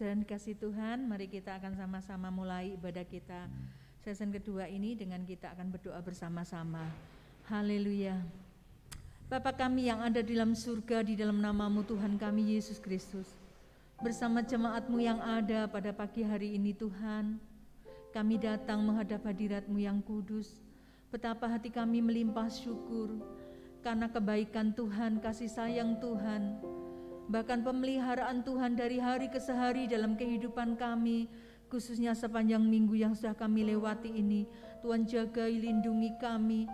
Dan kasih Tuhan, mari kita akan sama-sama mulai ibadah kita season kedua ini dengan kita akan berdoa bersama-sama. Haleluya. Bapa kami yang ada di dalam surga, di dalam nama-Mu Tuhan kami Yesus Kristus, bersama jemaat-Mu yang ada pada pagi hari ini Tuhan, kami datang menghadap hadirat-Mu yang kudus. Betapa hati kami melimpah syukur karena kebaikan Tuhan, kasih sayang Tuhan, bahkan pemeliharaan Tuhan dari hari ke hari dalam kehidupan kami, khususnya sepanjang minggu yang sudah kami lewati ini. Tuhan jaga, lindungi kami,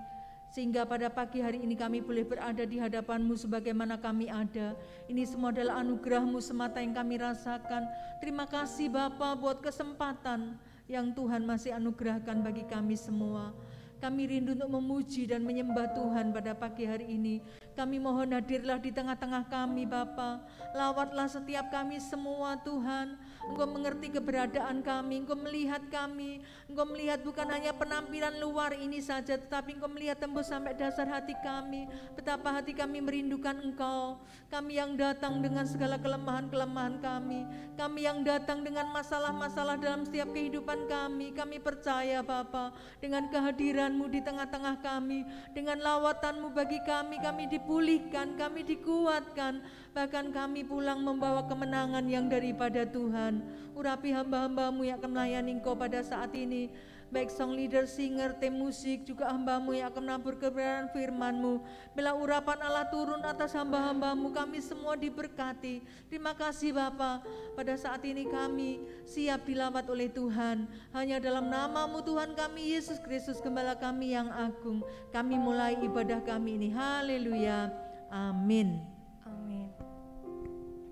sehingga pada pagi hari ini kami boleh berada di hadapan-Mu sebagaimana kami ada. Ini semua adalah anugerah-Mu semata yang kami rasakan. Terima kasih Bapa buat kesempatan yang Tuhan masih anugerahkan bagi kami semua. Kami rindu untuk memuji dan menyembah Tuhan pada pagi hari ini. Kami mohon hadirlah di tengah-tengah kami Bapa. Lawatlah setiap kami semua Tuhan. Engkau mengerti keberadaan kami, Engkau melihat kami. Engkau melihat bukan hanya penampilan luar ini saja, tetapi Engkau melihat tembus sampai dasar hati kami. Betapa hati kami merindukan Engkau. Kami yang datang dengan segala kelemahan-kelemahan kami. Kami yang datang dengan masalah-masalah dalam setiap kehidupan kami. Kami percaya Bapa, dengan kehadiran-Mu di tengah-tengah kami, dengan lawatan-Mu bagi kami, kami dipulihkan, kami dikuatkan, bahkan kami pulang membawa kemenangan yang daripada Tuhan. Urapi hamba-hamba-Mu yang akan melayani Engkau pada saat ini, baik song leader, singer, tim musik, juga hamba-Mu yang akan menabur kebenaran firman-Mu. Bila urapan Allah turun atas hamba-hamba-Mu, kami semua diberkati. Terima kasih Bapa, pada saat ini kami siap dilawat oleh Tuhan. Hanya dalam nama-Mu Tuhan kami Yesus Kristus, Gembala kami yang agung, kami mulai ibadah kami ini. Haleluya, amin. Amin.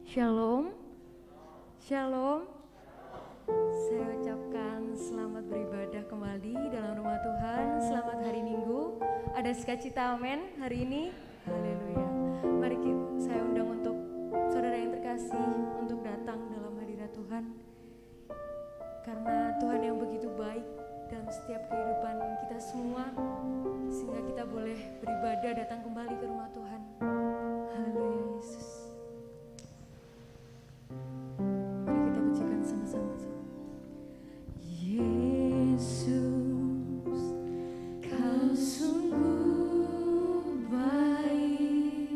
Shalom. Shalom. Saya ucapkan selamat beribadah kembali dalam rumah Tuhan. Selamat hari Minggu. Ada sukacita, amin, hari ini. Haleluya. Mari saya undang untuk saudara yang terkasih untuk datang dalam hadirat Tuhan. Karena Tuhan yang begitu baik dalam setiap kehidupan kita semua, sehingga kita boleh beribadah datang kembali ke rumah Tuhan. Haleluya Yesus. Mari kita pujikan sama-sama. Yesus, Kau sungguh baik.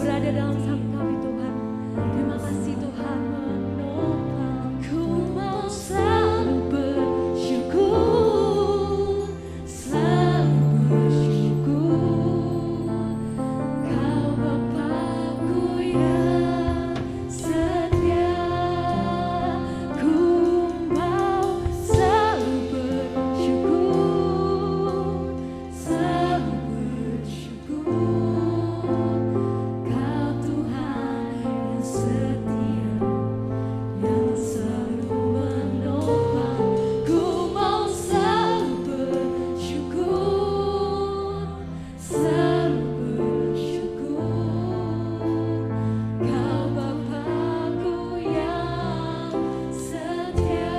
berada dalam samping kami Tuhan. Terima kasih Tuhan menopang. Ku mau selalu bersyukur, selalu bersyukur. Kau Bapa-Ku yang setia. Ku mau selalu bersyukur, selalu bersyukur. Kau Tuhan yang setia, yang selalu menopang. Ku mau selalu bersyukur, selalu bersyukur. Kau Bapa-Ku yang setia.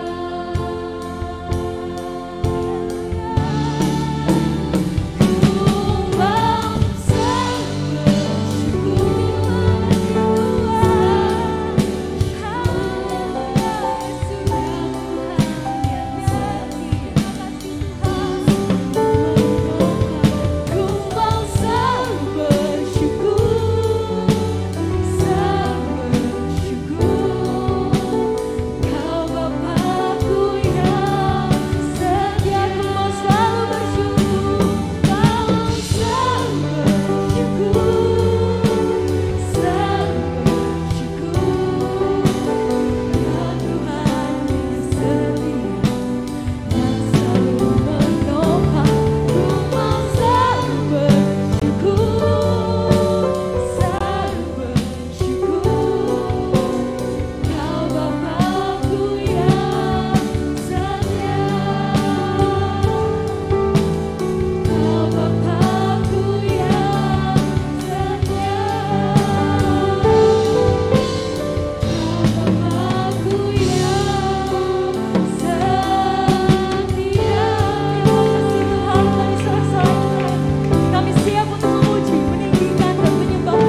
Kami siap untuk memuji, meninggikan dan menyembah.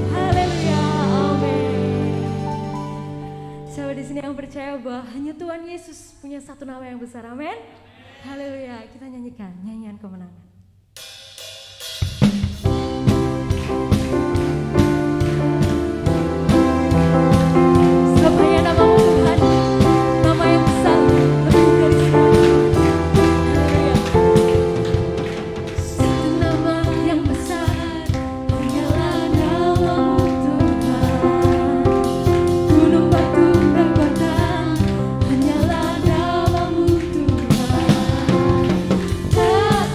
Haleluya, amin. Siapa di sini yang percaya bahwa hanya Tuhan Yesus punya satu nama yang besar, amin. Haleluya, kita nyanyikan nyanyian kemenangan. Sebab hanya namamu Tuhan, nama yang besar, lebih dari semuanya. Haleluya. Satu nama yang besar, hanyalah namamu Tuhan. Gunung batu kekuatan, hanyalah namamu Tuhan. Tak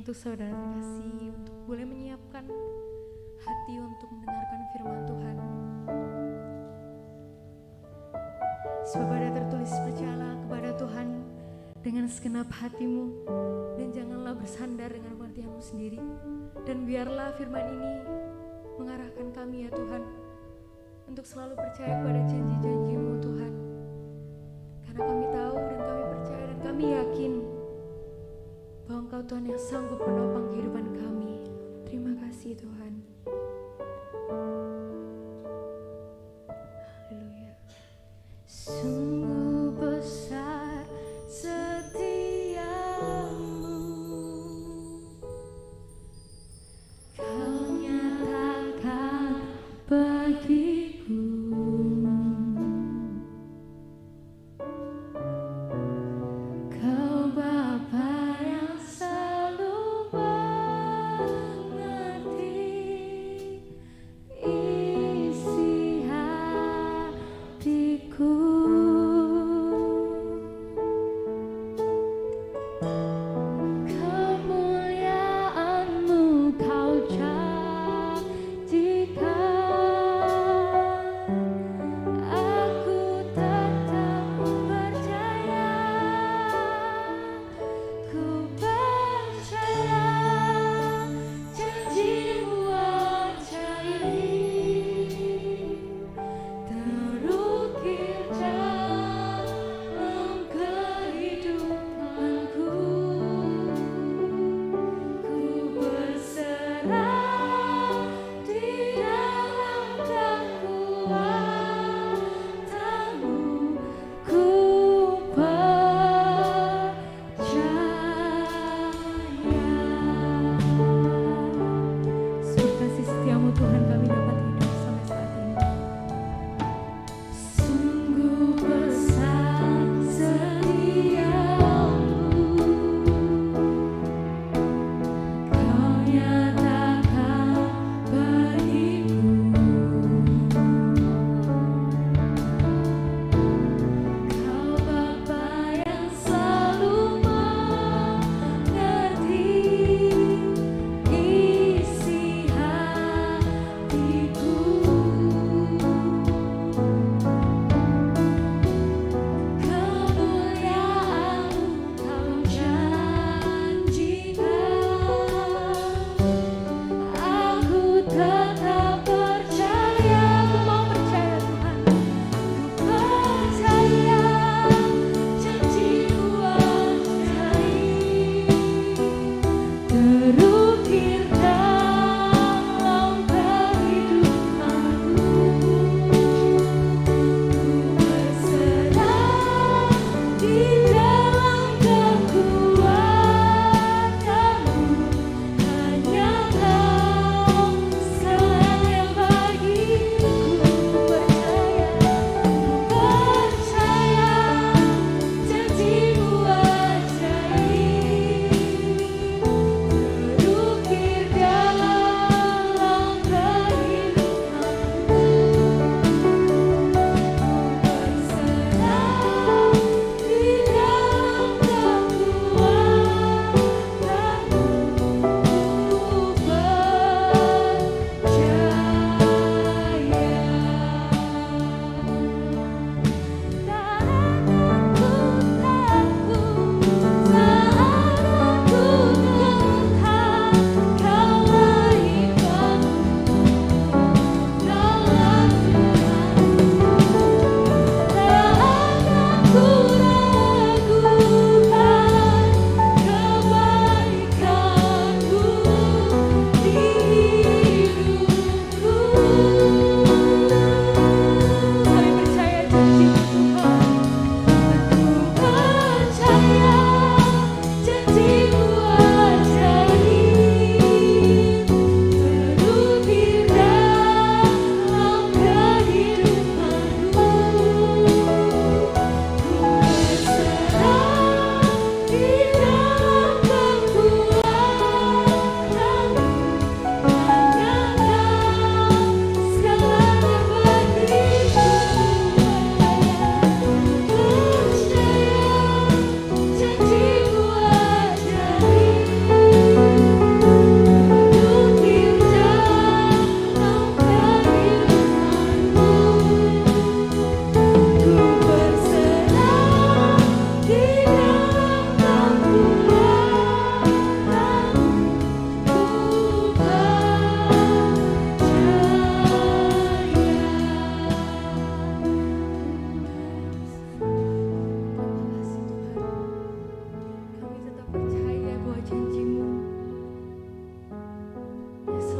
untuk saudara terkasih untuk boleh menyiapkan hati untuk mendengarkan firman Tuhan. Sebab ada tertulis, percayalah kepada Tuhan dengan segenap hatimu dan janganlah bersandar dengan pengertianmu sendiri. Dan biarlah firman ini mengarahkan kami ya Tuhan untuk selalu percaya kepada janji-janji-Mu Tuhan. Karena kami tahu dan kami percaya dan kami yakin bahwa Engkau Tuhan yang sanggup menopang kehidupan kami. Terima kasih Tuhan. Haleluya. Sungguh besar setiamu, Kau nyatakan bagiku. Kau Bapa yang selalu baik.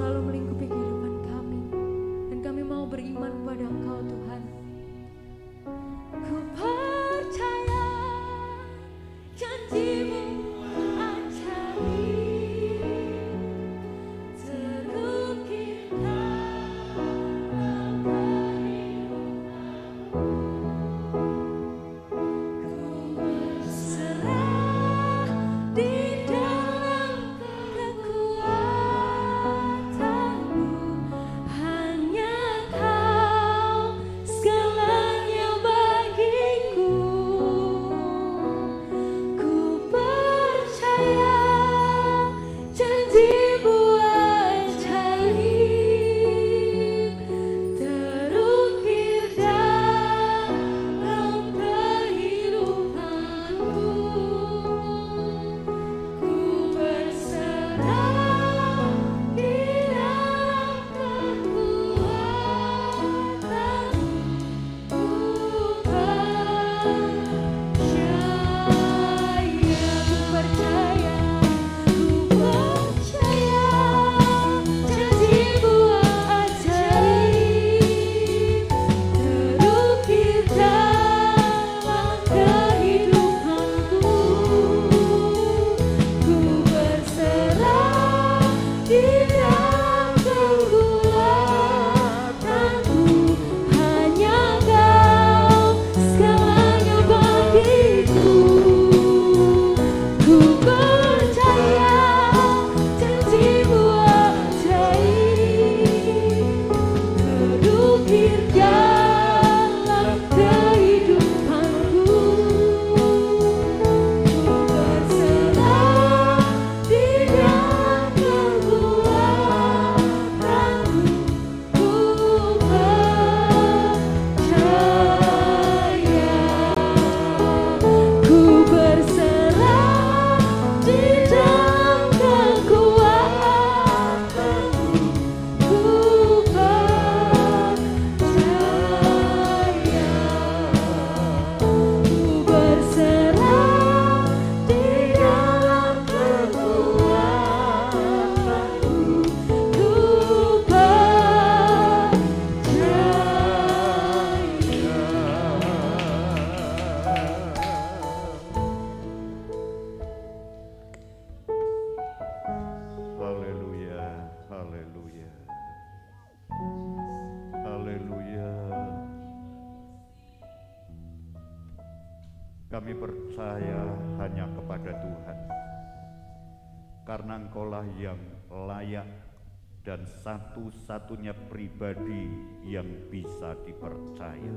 selalu melingkupi kehidupan kami. Dan kami mau beriman kepada Engkau Tuhan. Ku percaya janji-Mu ajaib, terukir dalam kehidupanku. Ku berserah di dalam kekuatan-Mu, hanya Kau segalanya bagiku. Ku percaya janji-Mu ajaib, terukir dalam kehidupanku. Ku berserah di dalam kekuatan-Mu. Ku percaya, janji-Mu ajaib, terukir dalam kehidupanku. Ku berserah di dalam kekuatan-Mu, hanya Kau segalanya bagiku. Ku percaya janji-Mu ajaib, terukir dalam kehidupanku. Ku berserah di dalam kekuatan-Mu. Ku percaya, ku berserah di dalam kekuatan-Mu. Ku percaya, ku berserah di dalam kekuatan-Mu. Ku Haleluya, haleluya, haleluya. Kami percaya hanya kepada Tuhan, karena Engkaulah yang layak dan satu-satunya pribadi yang bisa dipercaya.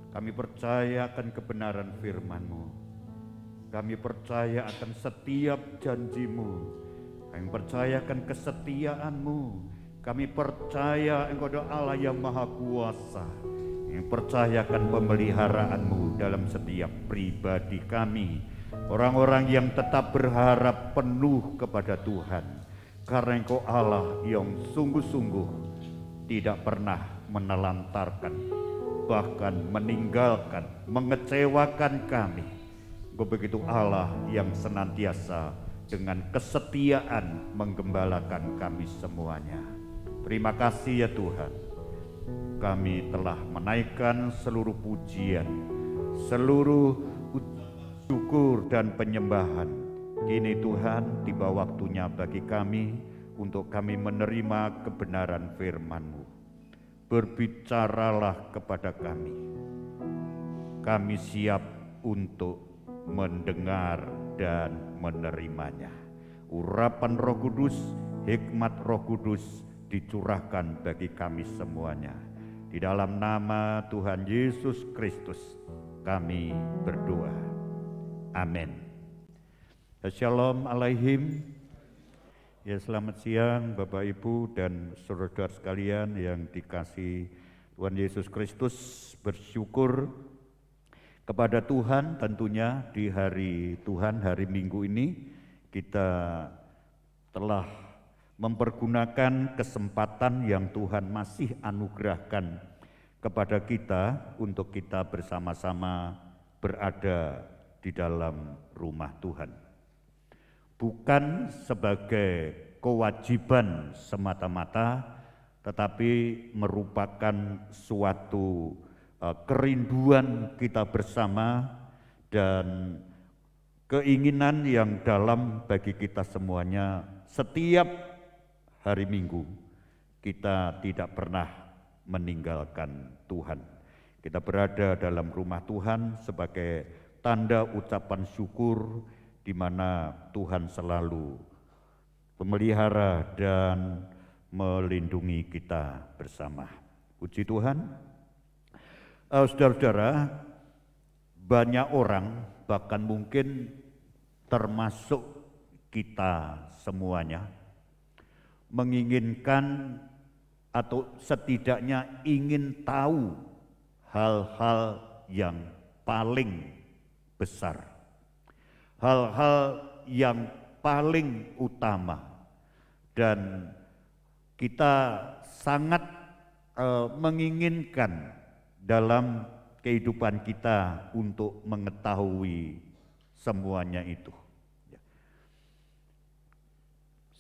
Kami percaya akan kebenaran firman-Mu. Kami percaya akan setiap janji-Mu. Kami percaya akan kesetiaan-Mu. Kami percaya Engkau adalah Allah yang Maha Kuasa. Kami percaya akan pemeliharaan-Mu dalam setiap pribadi kami. Orang-orang yang tetap berharap penuh kepada Tuhan. Karena Engkau Allah yang sungguh-sungguh tidak pernah menelantarkan, bahkan meninggalkan, mengecewakan kami. Engkau begitu Allah yang senantiasa dengan kesetiaan menggembalakan kami semuanya. Terima kasih ya Tuhan. Kami telah menaikkan seluruh pujian, seluruh syukur dan penyembahan. Kini Tuhan, tiba waktunya bagi kami untuk kami menerima kebenaran firman-Mu. Berbicaralah kepada kami. Kami siap untuk mendengar dan menerimanya. Urapan Roh Kudus, hikmat Roh Kudus dicurahkan bagi kami semuanya. Di dalam nama Tuhan Yesus Kristus kami berdoa. Amin. Shalom alaihim. Ya, selamat siang Bapak Ibu dan saudara-saudara sekalian yang dikasihi Tuhan Yesus Kristus. Bersyukur kepada Tuhan tentunya di hari Tuhan, hari Minggu ini kita telah mempergunakan kesempatan yang Tuhan masih anugerahkan kepada kita untuk kita bersama-sama berada di dalam rumah Tuhan. Bukan sebagai kewajiban semata-mata, tetapi merupakan suatu kerinduan kita bersama dan keinginan yang dalam bagi kita semuanya. Setiap hari Minggu kita tidak pernah meninggalkan Tuhan. Kita berada dalam rumah Tuhan sebagai tanda ucapan syukur, di mana Tuhan selalu memelihara dan melindungi kita bersama. Puji Tuhan. Saudara-saudara, banyak orang, bahkan mungkin termasuk kita semuanya, menginginkan atau setidaknya ingin tahu hal-hal yang paling besar, hal-hal yang paling utama, dan kita sangat menginginkan dalam kehidupan kita untuk mengetahui semuanya itu.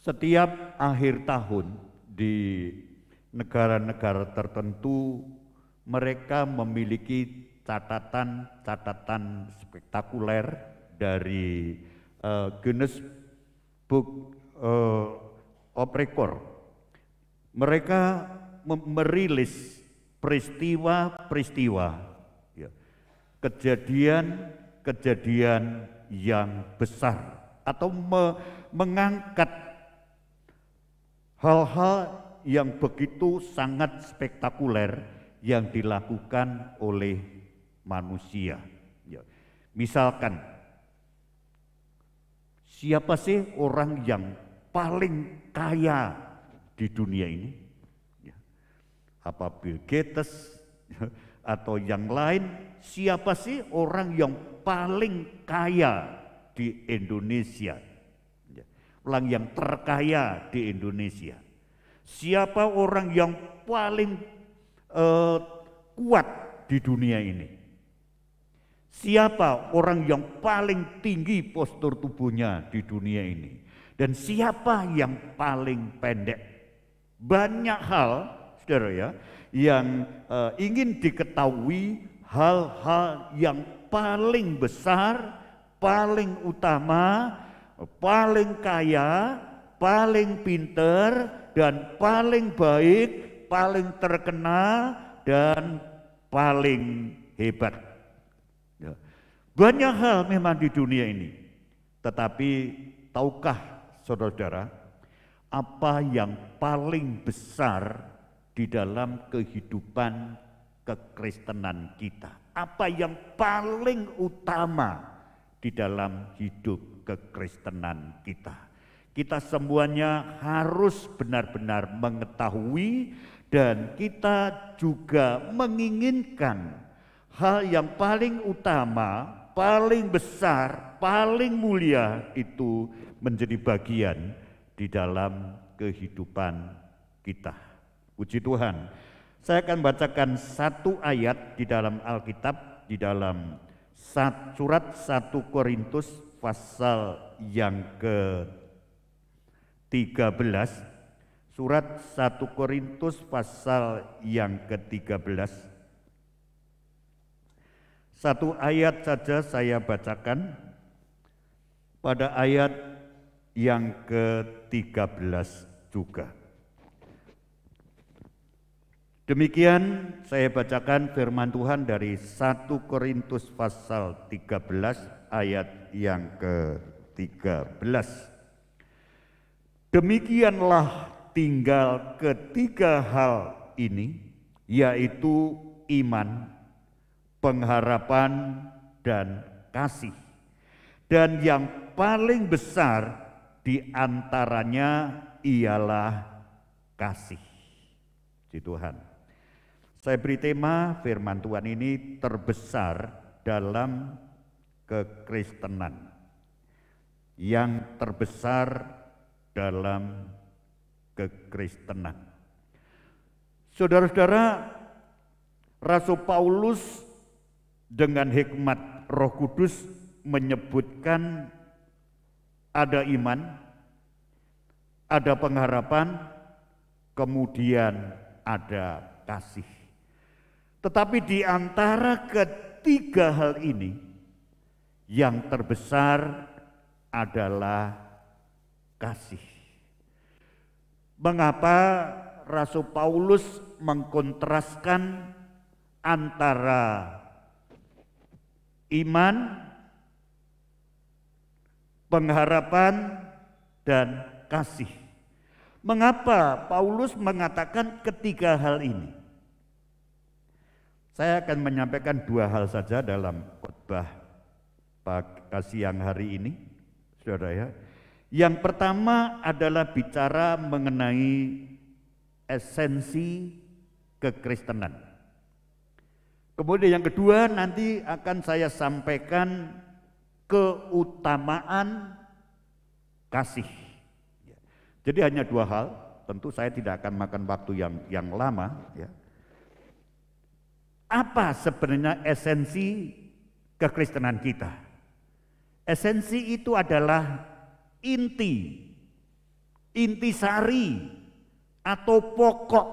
Setiap akhir tahun di negara-negara tertentu, mereka memiliki catatan-catatan spektakuler dari Guinness Book of Record. Mereka merilis peristiwa-peristiwa, kejadian-kejadian yang besar, atau mengangkat hal-hal yang begitu sangat spektakuler yang dilakukan oleh manusia. Misalkan, siapa sih orang yang paling kaya di dunia ini? Apa Bill Gates atau yang lain? Siapa sih orang yang paling kaya di Indonesia? Orang yang terkaya di Indonesia. Siapa orang yang paling kuat di dunia ini? Siapa orang yang paling tinggi postur tubuhnya di dunia ini? Dan siapa yang paling pendek? Banyak hal, saudara ya, yang ingin diketahui, hal-hal yang paling besar, paling utama, paling kaya, paling pinter, dan paling baik, paling terkenal, dan paling hebat. Banyak hal memang di dunia ini, tetapi tahukah saudara-saudara, apa yang paling besar di dalam kehidupan kekristenan kita? Apa yang paling utama di dalam hidup kekristenan kita? Kita semuanya harus benar-benar mengetahui, dan kita juga menginginkan hal yang paling utama, paling besar, paling mulia itu menjadi bagian di dalam kehidupan kita. Puji Tuhan. Saya akan bacakan satu ayat di dalam Alkitab, di dalam surat 1 Korintus pasal yang ke-13. Surat 1 Korintus pasal yang ke-13. Satu ayat saja saya bacakan, pada ayat yang ke-13 juga. Demikian saya bacakan firman Tuhan dari 1 Korintus pasal 13 ayat yang ke-13. Demikianlah tinggal ketiga hal ini, yaitu iman, pengharapan, dan kasih. Dan yang paling besar di antaranya ialah kasih. Puji Tuhan. Saya beri tema firman Tuhan ini, terbesar dalam kekristenan. Yang terbesar dalam kekristenan. Saudara-saudara, Rasul Paulus dengan hikmat Roh Kudus menyebutkan ada iman, ada pengharapan, kemudian ada kasih. Tetapi di antara ketiga hal ini, yang terbesar adalah kasih. Mengapa Rasul Paulus mengkontraskan antara iman, pengharapan, dan kasih? Mengapa Paulus mengatakan ketiga hal ini? Saya akan menyampaikan dua hal saja dalam khotbah pada siang hari ini, saudara ya. Yang pertama adalah bicara mengenai esensi kekristenan. Kemudian yang kedua nanti akan saya sampaikan keutamaan kasih. Jadi hanya dua hal, tentu saya tidak akan makan waktu yang lama. Ya. Apa sebenarnya esensi kekristenan kita? Esensi itu adalah intisari atau pokok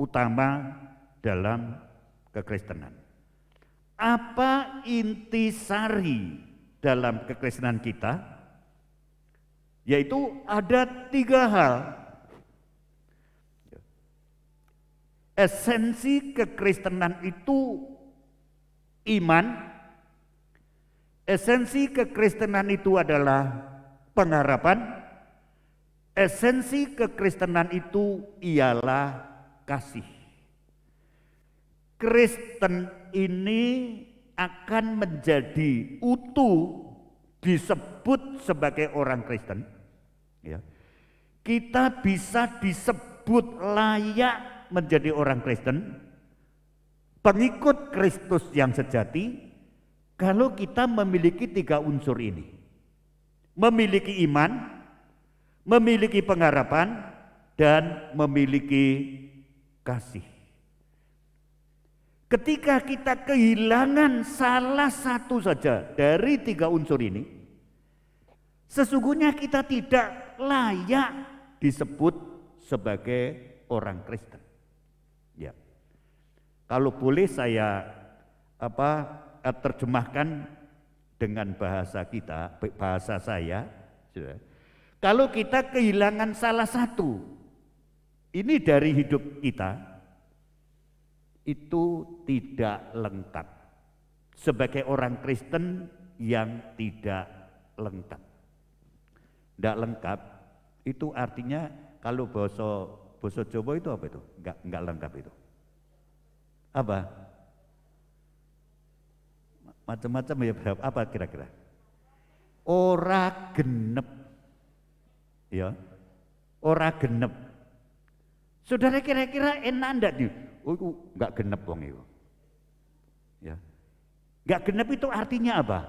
utama dalam kekristenan. Apa intisari dalam kekristenan kita? Yaitu ada tiga hal. Esensi kekristenan itu iman. Esensi kekristenan itu adalah pengharapan. Esensi kekristenan itu ialah kasih. Kristen ini akan menjadi utuh, disebut sebagai orang Kristen. Ya. Kita bisa disebut layak menjadi orang Kristen, pengikut Kristus yang sejati, kalau kita memiliki tiga unsur ini. Memiliki iman, memiliki pengharapan, dan memiliki kasih. Ketika kita kehilangan salah satu saja dari tiga unsur ini, sesungguhnya kita tidak layak disebut sebagai orang Kristen. Ya. Kalau boleh saya terjemahkan dengan bahasa kita, bahasa saya. Kalau kita kehilangan salah satu ini dari hidup kita, itu tidak lengkap. Sebagai orang Kristen yang tidak lengkap. Tidak lengkap itu artinya kalau bahasa Jawa itu apa itu? Enggak lengkap itu. Apa? Macam-macam ya, apa kira-kira? Ora genep. Ya. Ora genep. Saudara kira-kira enak enggak nih? Oh, itu enggak genep wong itu. Ya. Enggak genep itu artinya apa?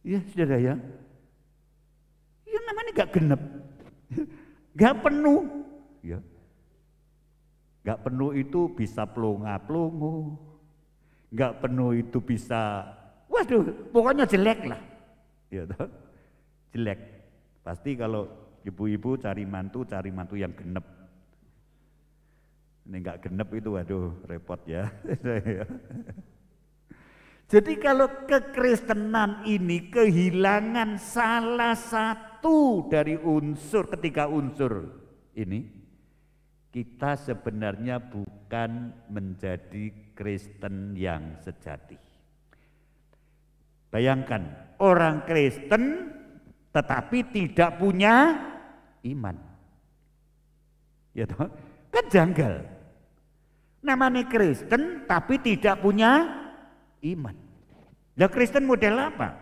Ya, saudara ya. Ya namanya enggak genep. Enggak penuh. Ya. Enggak penuh itu bisa plonga-plongo. Enggak penuh itu bisa, waduh, pokoknya jelek lah. Ya, jelek. Pasti kalau ibu-ibu cari mantu yang genep. Ini enggak genep itu, waduh, repot ya. Jadi kalau kekristenan ini kehilangan salah satu dari ketiga unsur ini, kita sebenarnya bukan menjadi Kristen yang sejati. Bayangkan, orang Kristen tetapi tidak punya iman. Ya toh? Kan janggal. Namanya Kristen tapi tidak punya iman. Nah, Kristen model apa?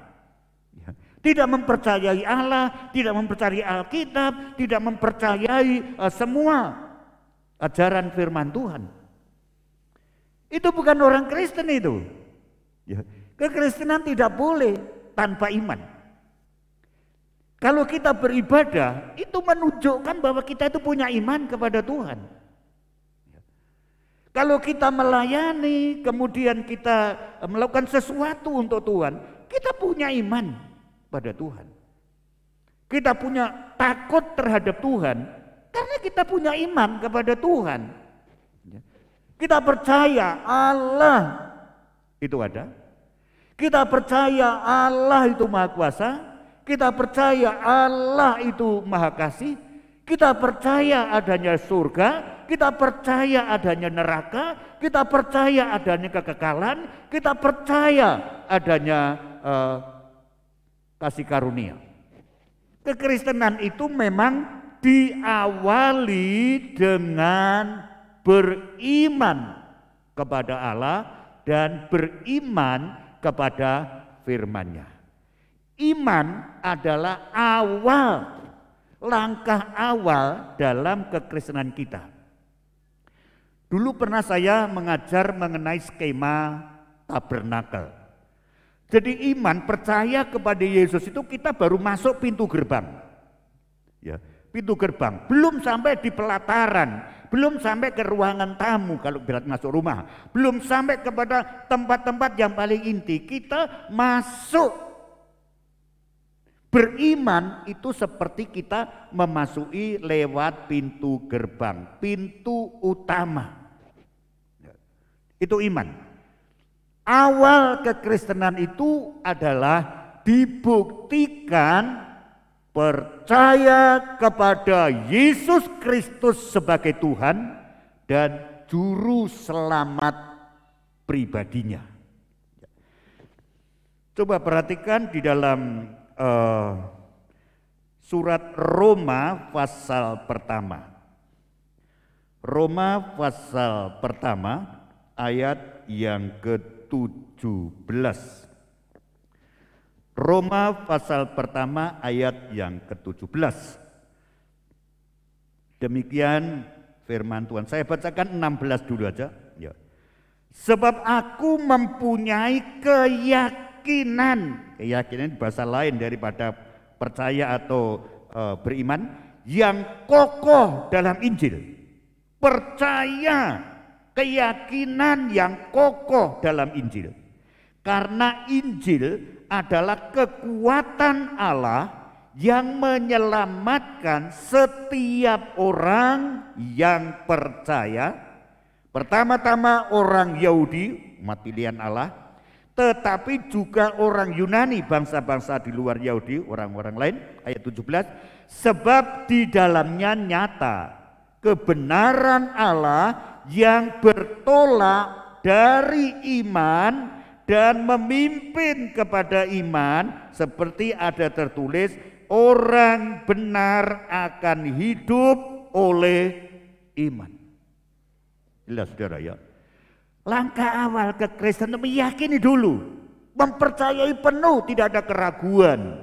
Ya. Tidak mempercayai Allah, tidak mempercayai Alkitab, tidak mempercayai semua ajaran firman Tuhan. Itu bukan orang Kristen itu. Ya. Kekristenan tidak boleh tanpa iman. Kalau kita beribadah, itu menunjukkan bahwa kita itu punya iman kepada Tuhan. Kalau kita melayani, kemudian kita melakukan sesuatu untuk Tuhan, kita punya iman pada Tuhan. Kita punya takut terhadap Tuhan karena kita punya iman kepada Tuhan. Kita percaya Allah itu ada. Kita percaya Allah itu Maha Kuasa. Kita percaya Allah itu Maha Kasih. Kita percaya adanya surga. Kita percaya adanya neraka. Kita percaya adanya kekekalan. Kita percaya adanya kasih karunia. Kekristenan itu memang diawali dengan beriman kepada Allah dan beriman kepada firman-Nya. Iman adalah awal, langkah awal dalam kekristenan kita. Dulu pernah saya mengajar mengenai skema tabernakel. Jadi iman percaya kepada Yesus itu kita baru masuk pintu gerbang. Ya, pintu gerbang, belum sampai di pelataran, belum sampai ke ruangan tamu kalau berat masuk rumah, belum sampai kepada tempat-tempat yang paling inti. Kita masuk. Beriman itu seperti kita memasuki lewat pintu gerbang, pintu utama. Itu iman. Awal kekristenan itu adalah dibuktikan percaya kepada Yesus Kristus sebagai Tuhan dan juru selamat pribadinya. Coba perhatikan di dalam surat Roma pasal pertama. Roma pasal pertama ayat yang ke-17. Roma pasal pertama ayat yang ke-17. Demikian firman Tuhan. Saya bacakan 16 dulu aja. Ya. Sebab aku mempunyai keyakinan bahasa lain daripada percaya atau beriman, yang kokoh dalam Injil. Percaya, keyakinan yang kokoh dalam Injil. Karena Injil adalah kekuatan Allah yang menyelamatkan setiap orang yang percaya. Pertama-tama orang Yahudi, umat pilihan Allah, tetapi juga orang Yunani, bangsa-bangsa di luar Yahudi, orang-orang lain. Ayat 17, sebab di dalamnya nyata kebenaran Allah yang bertolak dari iman dan memimpin kepada iman, seperti ada tertulis, orang benar akan hidup oleh iman. Jelas saudara ya. Langkah awal kekristenan meyakini dulu, mempercayai penuh, tidak ada keraguan.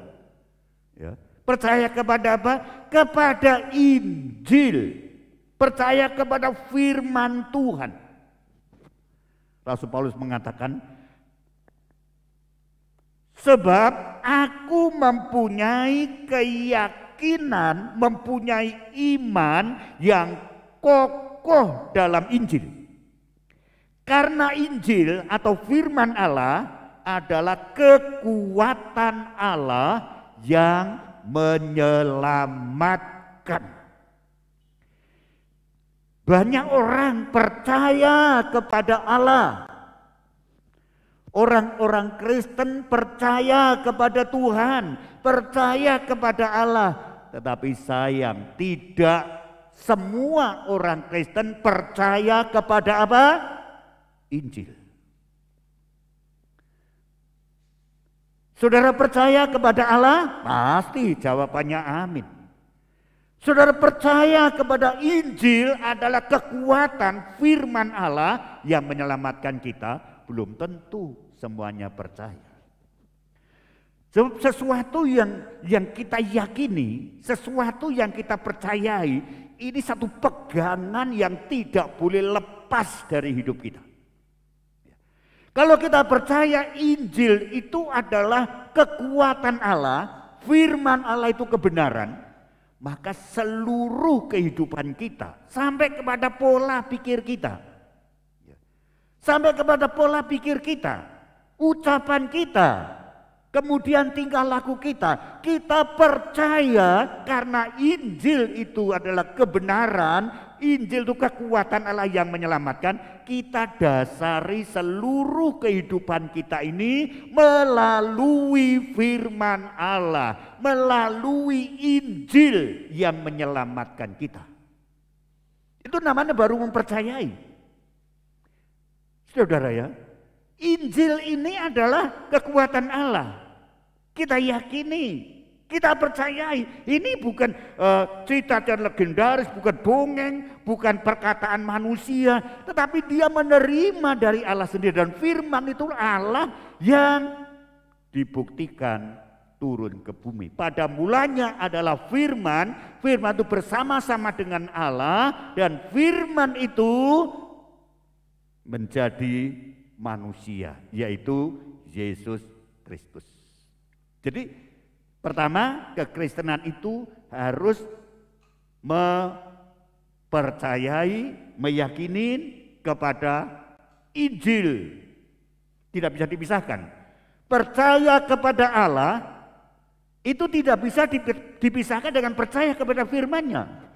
Ya. Percaya kepada apa? Kepada Injil. Percaya kepada firman Tuhan. Rasul Paulus mengatakan, sebab aku mempunyai keyakinan, mempunyai iman yang kokoh dalam Injil. Karena Injil atau firman Allah adalah kekuatan Allah yang menyelamatkan. Banyak orang percaya kepada Allah. Orang-orang Kristen percaya kepada Tuhan, percaya kepada Allah. Tetapi sayang, tidak semua orang Kristen percaya kepada apa? Injil. Saudara percaya kepada Allah? Pasti jawabannya amin. Saudara percaya kepada Injil adalah kekuatan firman Allah yang menyelamatkan kita? Belum tentu semuanya percaya. Sesuatu yang kita yakini, sesuatu yang kita percayai, ini satu pegangan yang tidak boleh lepas dari hidup kita. Kalau kita percaya Injil itu adalah kekuatan Allah, firman Allah itu kebenaran, maka seluruh kehidupan kita sampai kepada pola pikir kita, sampai kepada pola pikir kita, ucapan kita, kemudian tingkah laku kita percaya karena Injil itu adalah kebenaran, Injil itu kekuatan Allah yang menyelamatkan, kita dasari seluruh kehidupan kita ini melalui firman Allah, melalui Injil yang menyelamatkan kita. Itu namanya baru mempercayai. Saudara ya, Injil ini adalah kekuatan Allah. Kita yakini, kita percayai. Ini bukan cerita yang legendaris, bukan dongeng, bukan perkataan manusia, tetapi dia menerima dari Allah sendiri. Dan firman itu Allah yang dibuktikan turun ke bumi. Pada mulanya adalah firman, firman itu bersama-sama dengan Allah, dan firman itu menjadi manusia, yaitu Yesus Kristus. Jadi pertama, kekristenan itu harus mempercayai, meyakini kepada Injil. Tidak bisa dipisahkan. Percaya kepada Allah itu tidak bisa dipisahkan dengan percaya kepada firman-Nya.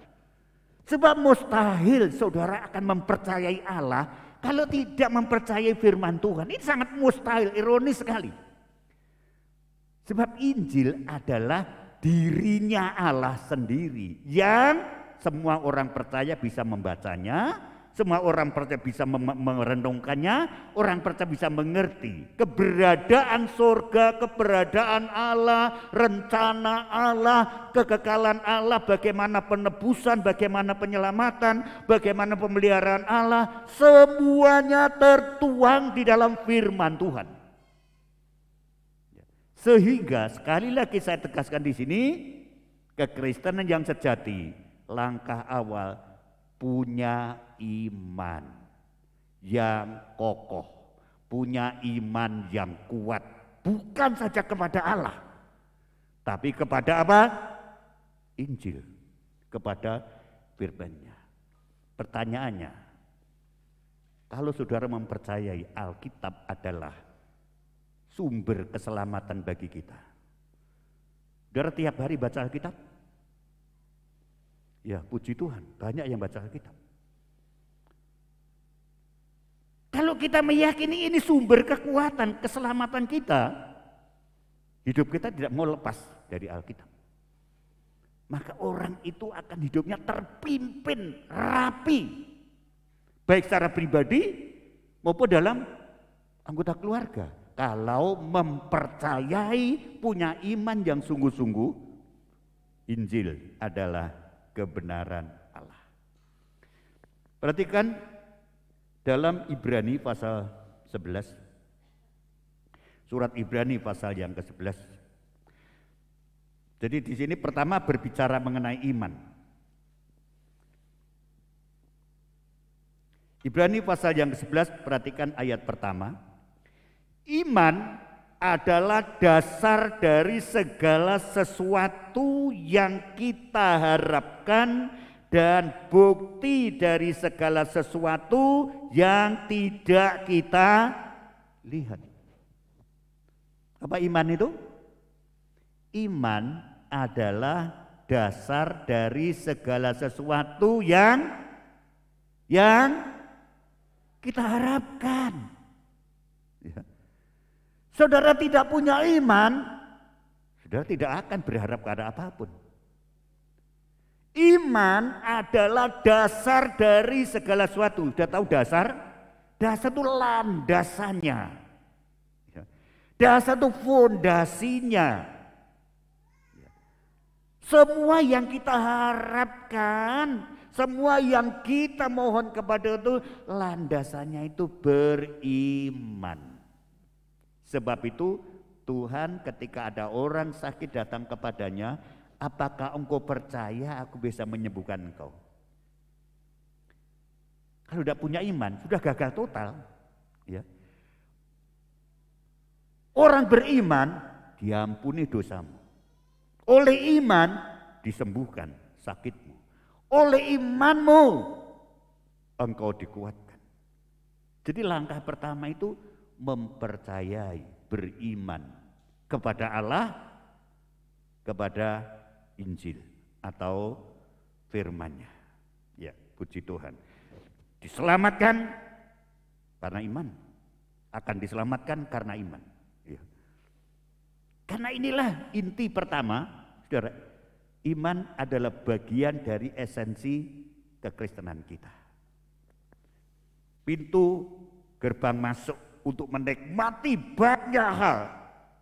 Sebab mustahil saudara akan mempercayai Allah kalau tidak mempercayai firman Tuhan. Ini sangat mustahil, ironis sekali. Sebab Injil adalah dirinya Allah sendiri yang semua orang percaya bisa membacanya, semua orang percaya bisa merenungkannya, orang percaya bisa mengerti keberadaan surga, keberadaan Allah, rencana Allah, kekekalan Allah, bagaimana penebusan, bagaimana penyelamatan, bagaimana pemeliharaan Allah, semuanya tertuang di dalam firman Tuhan. Sehingga sekali lagi saya tegaskan di sini, kekristenan yang sejati, langkah awal punya iman yang kokoh, punya iman yang kuat, bukan saja kepada Allah, tapi kepada apa? Injil, kepada firman-Nya. Pertanyaannya, kalau saudara mempercayai Alkitab adalah sumber keselamatan bagi kita, saudara tiap hari baca Alkitab? Ya, puji Tuhan, banyak yang baca Alkitab. Kalau kita meyakini ini sumber kekuatan, keselamatan kita, hidup kita tidak mau lepas dari Alkitab. Maka orang itu akan hidupnya terpimpin, rapi. Baik secara pribadi maupun dalam anggota keluarga. Kalau mempercayai, punya iman yang sungguh-sungguh, Injil adalah kebenaran Allah. Perhatikan dalam Ibrani pasal 11, surat Ibrani pasal yang ke-11. Jadi di sini pertama berbicara mengenai iman. Ibrani pasal yang ke-11, perhatikan ayat pertama. Iman adalah dasar dari segala sesuatu yang kita harapkan dan bukti dari segala sesuatu yang tidak kita lihat. Apa iman itu? Iman adalah dasar dari segala sesuatu yang kita harapkan. Ya. Saudara tidak punya iman, saudara tidak akan berharap pada apapun. Iman adalah dasar dari segala sesuatu. Sudah tahu dasar? Dasar itu landasannya. Dasar itu fondasinya. Semua yang kita harapkan, semua yang kita mohon kepada itu, landasannya itu beriman. Sebab itu Tuhan ketika ada orang sakit datang kepadanya, apakah engkau percaya aku bisa menyembuhkan engkau? Kalau tidak punya iman, sudah gagal total. Ya. Orang beriman, diampuni dosamu. Oleh iman, disembuhkan sakitmu. Oleh imanmu, engkau dikuatkan. Jadi langkah pertama itu mempercayai, beriman kepada Allah, kepada Injil atau firman-Nya. Ya, puji Tuhan. Diselamatkan karena iman, akan diselamatkan karena iman. Ya. Karena inilah inti pertama, saudara, iman adalah bagian dari esensi kekristenan kita. Pintu gerbang masuk untuk menikmati banyak hal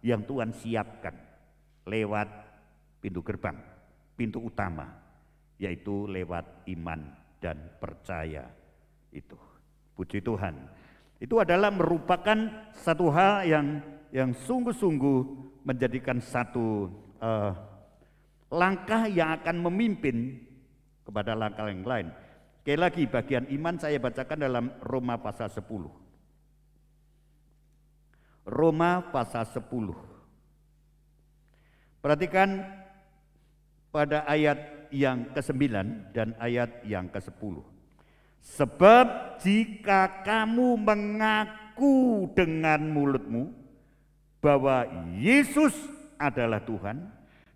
yang Tuhan siapkan lewat pintu gerbang, pintu utama, yaitu lewat iman dan percaya itu. Puji Tuhan. Itu adalah merupakan satu hal yang sungguh-sungguh menjadikan satu langkah yang akan memimpin kepada langkah yang lain. Sekali lagi bagian iman saya bacakan dalam Roma pasal 10. Roma pasal 10. Perhatikan pada ayat yang ke-9 dan ayat yang ke-10. Sebab jika kamu mengaku dengan mulutmu bahwa Yesus adalah Tuhan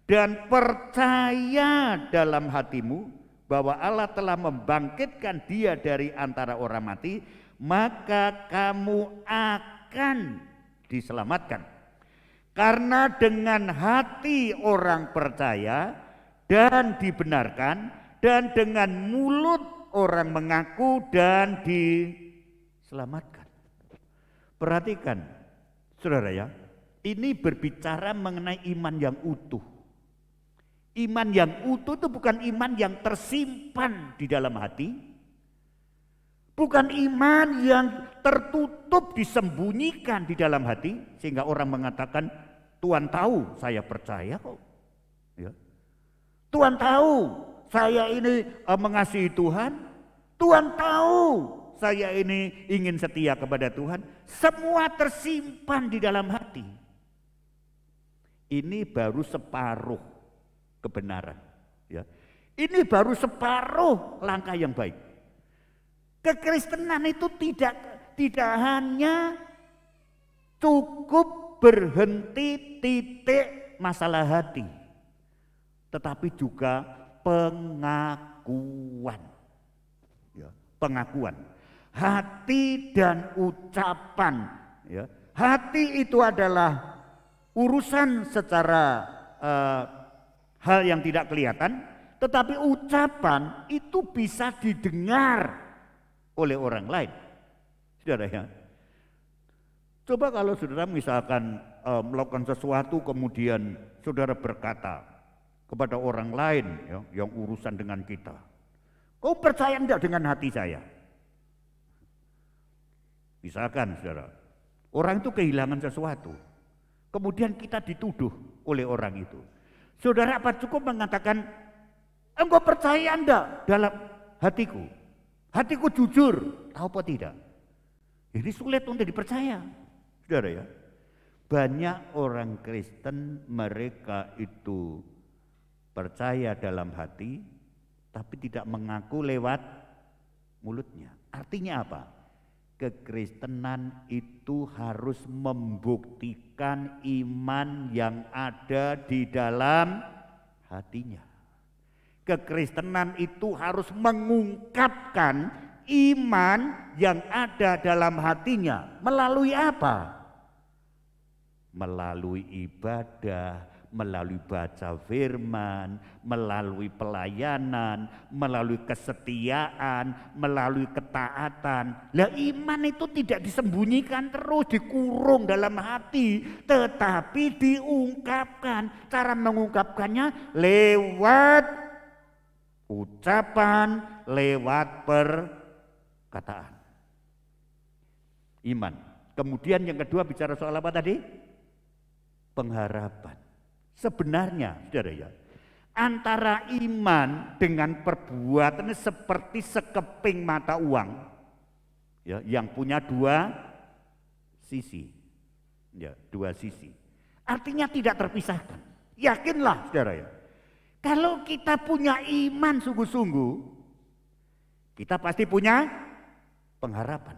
dan percaya dalam hatimu bahwa Allah telah membangkitkan dia dari antara orang mati, maka kamu akan diselamatkan. Karena dengan hati orang percaya dan dibenarkan, dan dengan mulut orang mengaku dan diselamatkan. Perhatikan, saudara ya, ini berbicara mengenai iman yang utuh. Iman yang utuh itu bukan iman yang tersimpan di dalam hati, bukan iman yang tertutup disembunyikan di dalam hati sehingga orang mengatakan Tuhan tahu saya percaya kok, ya. Tuhan tahu saya ini mengasihi Tuhan, Tuhan tahu saya ini ingin setia kepada Tuhan. Semua tersimpan di dalam hati. Ini baru separuh kebenaran, ya. Ini baru separuh langkah yang baik. Kekristenan itu tidak hanya cukup berhenti titik masalah hati, tetapi juga pengakuan, ya, pengakuan hati dan ucapan, ya. Hati itu adalah urusan secara hal yang tidak kelihatan, tetapi ucapan itu bisa didengar oleh orang lain. Saudara ya, coba kalau saudara misalkan melakukan sesuatu kemudian saudara berkata kepada orang lain, ya, yang urusan dengan kita, kau percaya enggak dengan hati saya? Misalkan saudara, orang itu kehilangan sesuatu, kemudian kita dituduh oleh orang itu. Saudara apa cukup mengatakan, engkau percaya enggak dalam hatiku? Hatiku jujur, tahu apa tidak? Ini sulit untuk dipercaya, saudara ya. Banyak orang Kristen mereka itu percaya dalam hati, tapi tidak mengaku lewat mulutnya. Artinya apa? Kekristenan itu harus membuktikan iman yang ada di dalam hatinya. Kekristenan itu harus mengungkapkan iman yang ada dalam hatinya. Melalui apa? Melalui ibadah, melalui baca firman, melalui pelayanan, melalui kesetiaan, melalui ketaatan. Lah iman itu tidak disembunyikan terus, dikurung dalam hati, tetapi diungkapkan. Cara mengungkapkannya lewat ucapan, lewat perkataan. Iman. Kemudian yang kedua bicara soal apa tadi? Pengharapan. Sebenarnya, saudara ya, antara iman dengan perbuatan seperti sekeping mata uang, ya, yang punya dua sisi, ya, dua sisi. Artinya tidak terpisahkan. Yakinlah, saudara ya, kalau kita punya iman sungguh-sungguh, kita pasti punya pengharapan.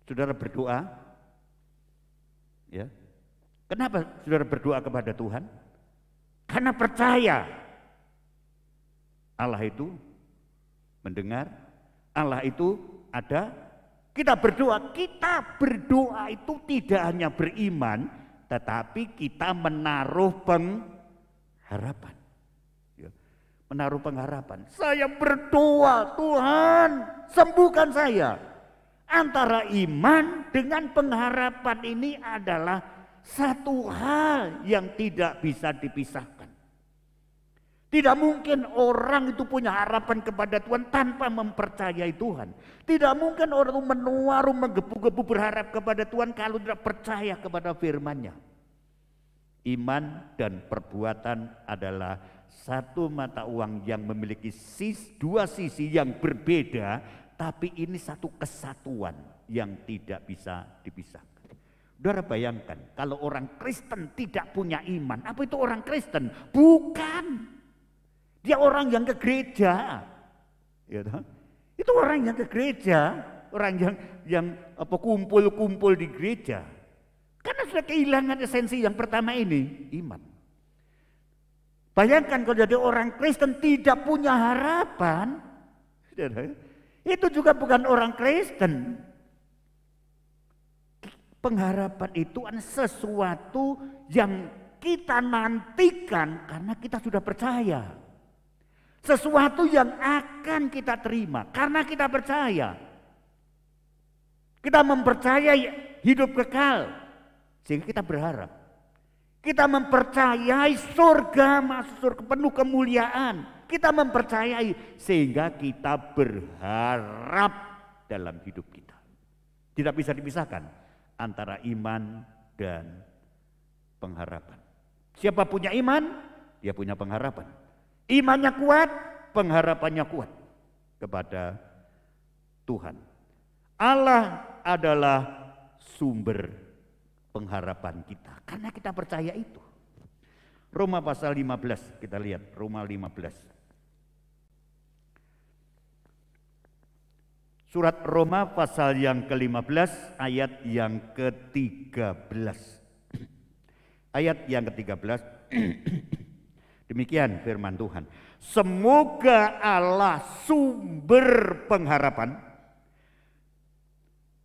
Saudara berdoa, Ya. Kenapa saudara berdoa kepada Tuhan? Karena percaya Allah itu mendengar, Allah itu ada. Kita berdoa itu tidak hanya beriman, tetapi kita menaruh pengharapan. Ya. Menaruh pengharapan. Saya berdoa, Tuhan sembuhkan saya. Antara iman dengan pengharapan ini adalah satu hal yang tidak bisa dipisahkan. Tidak mungkin orang itu punya harapan kepada Tuhan tanpa mempercayai Tuhan. Tidak mungkin orang itu menuaru, menggebu-gebu berharap kepada Tuhan kalau tidak percaya kepada firman-Nya. Iman dan perbuatan adalah satu mata uang yang memiliki dua sisi yang berbeda, tapi ini satu kesatuan yang tidak bisa dipisahkan. Saudara bayangkan kalau orang Kristen tidak punya iman, apa itu orang Kristen? Bukan. Dia orang yang ke gereja, ya, itu orang yang ke gereja, orang yang kumpul-kumpul di gereja, karena sudah kehilangan esensi yang pertama ini, iman. Bayangkan kalau jadi orang Kristen tidak punya harapan, itu juga bukan orang Kristen. Pengharapan itu adalah sesuatu yang kita nantikan karena kita sudah percaya. Sesuatu yang akan kita terima karena kita percaya. Kita mempercayai hidup kekal sehingga kita berharap. Kita mempercayai surga, masuk surga penuh kemuliaan. Kita mempercayai sehingga kita berharap dalam hidup kita. Tidak bisa dipisahkan antara iman dan pengharapan. Siapa punya iman, dia punya pengharapan. Imannya kuat, pengharapannya kuat kepada Tuhan. Allah adalah sumber pengharapan kita karena kita percaya itu. Roma pasal 15, kita lihat Roma 15. Surat Roma pasal yang ke-15 ayat yang ke-13. Ayat yang ke-13. Demikian firman Tuhan. Semoga Allah sumber pengharapan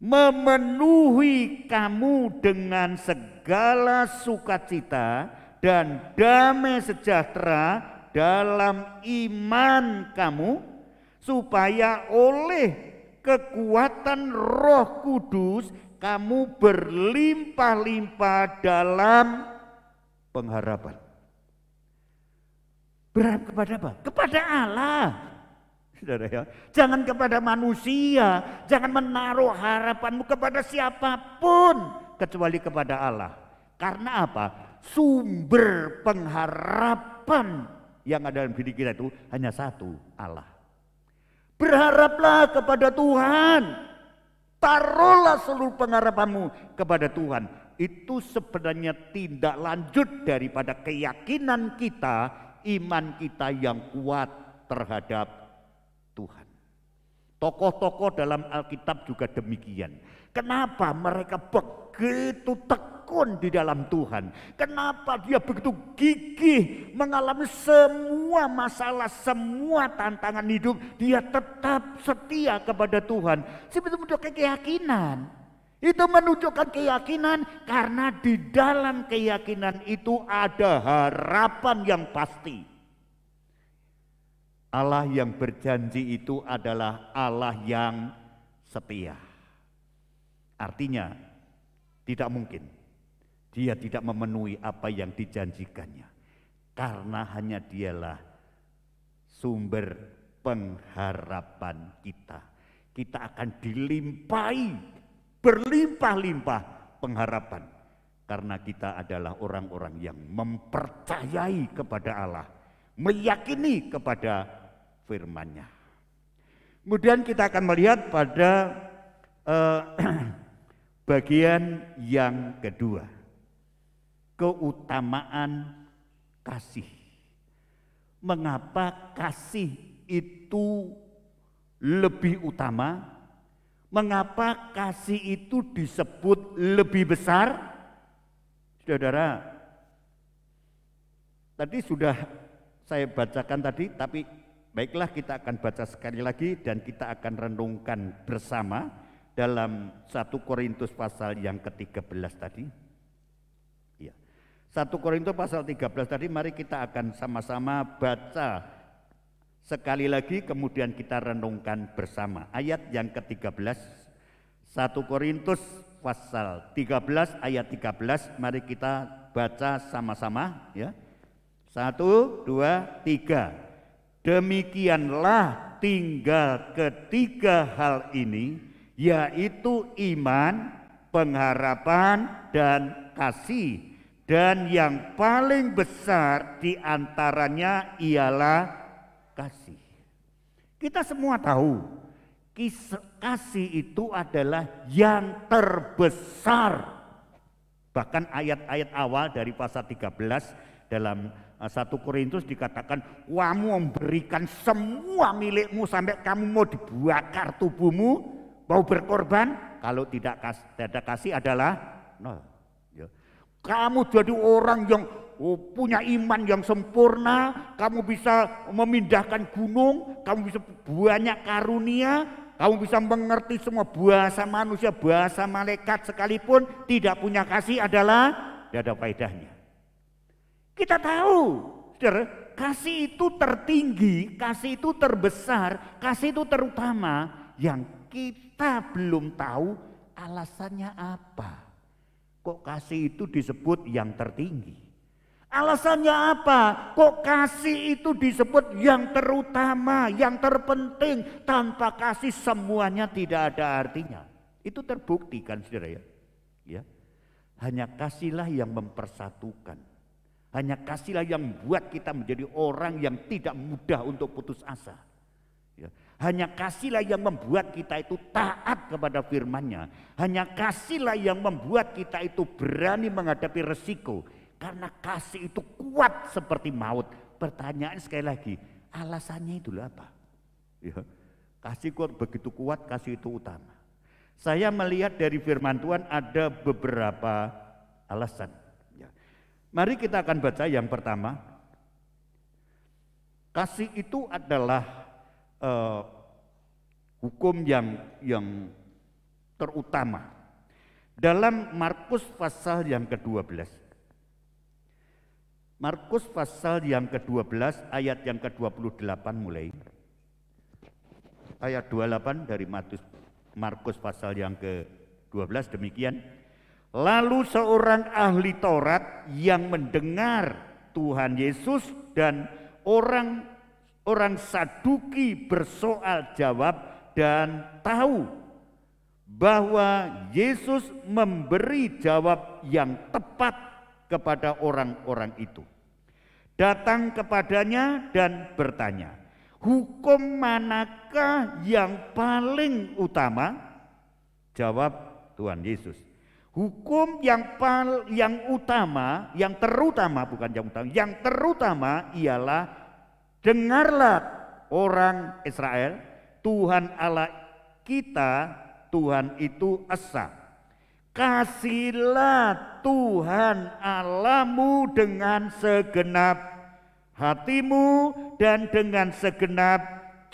memenuhi kamu dengan segala sukacita dan damai sejahtera dalam iman kamu, supaya oleh kekuatan Roh Kudus kamu berlimpah-limpah dalam pengharapan. Berharap kepada apa? Kepada Allah. Saudara ya, jangan kepada manusia, jangan menaruh harapanmu kepada siapapun kecuali kepada Allah. Karena apa? Sumber pengharapan yang ada dalam diri kita itu hanya satu, Allah. Berharaplah kepada Tuhan. Taruhlah seluruh pengharapanmu kepada Tuhan. Itu sebenarnya tindak lanjut daripada keyakinan kita, iman kita yang kuat terhadap Tuhan. Tokoh-tokoh dalam Alkitab juga demikian. Kenapa mereka begitu tekun di dalam Tuhan? Kenapa dia begitu gigih mengalami semua masalah, semua tantangan hidup, dia tetap setia kepada Tuhan? Sebetulnya menunjukkan keyakinan. Itu menunjukkan keyakinan karena di dalam keyakinan itu ada harapan yang pasti. Allah yang berjanji itu adalah Allah yang setia. Artinya tidak mungkin dia tidak memenuhi apa yang dijanjikannya. Karena hanya dialah sumber pengharapan kita. Kita akan dilimpahi berlimpah-limpah pengharapan. Karena kita adalah orang-orang yang mempercayai kepada Allah. Meyakini kepada firman-Nya. Kemudian kita akan melihat pada bagian yang kedua. Keutamaan kasih. Mengapa kasih itu lebih utama? Mengapa kasih itu disebut lebih besar? Saudara, tadi sudah saya bacakan tadi, tapi baiklah kita akan baca sekali lagi dan kita akan renungkan bersama dalam 1 Korintus pasal yang ke-13 tadi. Ya. 1 Korintus pasal 13 tadi, mari kita akan sama-sama baca sekali lagi kemudian kita renungkan bersama. Ayat yang ke-13, 1 Korintus pasal 13 ayat 13, mari kita baca sama-sama ya. 1, 2, 3. Demikianlah tinggal ketiga hal ini, yaitu iman, pengharapan, dan kasih. Dan yang paling besar di antaranya ialah kasih. Kita semua tahu, kasih itu adalah yang terbesar. Bahkan ayat-ayat awal dari pasal 13 dalam 1 Korintus dikatakan, kamu memberikan semua milikmu sampai kamu mau dibakar tubuhmu, mau berkorban, kalau tidak ada kasih adalah nol. Ya. Kamu jadi orang yang punya iman yang sempurna, kamu bisa memindahkan gunung, kamu bisa banyak karunia, kamu bisa mengerti semua bahasa manusia, bahasa malaikat, sekalipun tidak punya kasih adalah tidak ada faedahnya. Kita tahu, saudara, kasih itu tertinggi, kasih itu terbesar, kasih itu terutama. Yang kita belum tahu alasannya apa. Kok kasih itu disebut yang tertinggi? Alasannya apa? Kok kasih itu disebut yang terutama, yang terpenting? Tanpa kasih semuanya tidak ada artinya. Itu terbuktikan, saudara ya. Ya. Hanya kasihlah yang mempersatukan. Hanya kasihlah yang membuat kita menjadi orang yang tidak mudah untuk putus asa. Ya. Hanya kasihlah yang membuat kita itu taat kepada firman-Nya. Hanya kasihlah yang membuat kita itu berani menghadapi resiko. Karena kasih itu kuat seperti maut. Pertanyaan sekali lagi, alasannya itu apa? Ya. Kasih kok begitu kuat, kasih itu utama. Saya melihat dari firman Tuhan ada beberapa alasan. Mari kita akan baca yang pertama. Kasih itu adalah hukum yang terutama. Dalam Markus pasal yang ke-12. Markus pasal yang ke-12 ayat yang ke-28 mulai. Ayat 28 dari Markus pasal yang ke-12 demikian. Lalu seorang ahli Taurat yang mendengar Tuhan Yesus dan orang Saduki bersoal jawab dan tahu bahwa Yesus memberi jawab yang tepat kepada orang-orang itu. Datang kepadanya dan bertanya, hukum manakah yang paling utama? Jawab Tuhan Yesus. Hukum yang utama, yang terutama, bukan yang utama, yang terutama ialah dengarlah orang Israel, Tuhan Allah kita, Tuhan itu esa. Kasihlah Tuhan Allahmu dengan segenap hatimu dan dengan segenap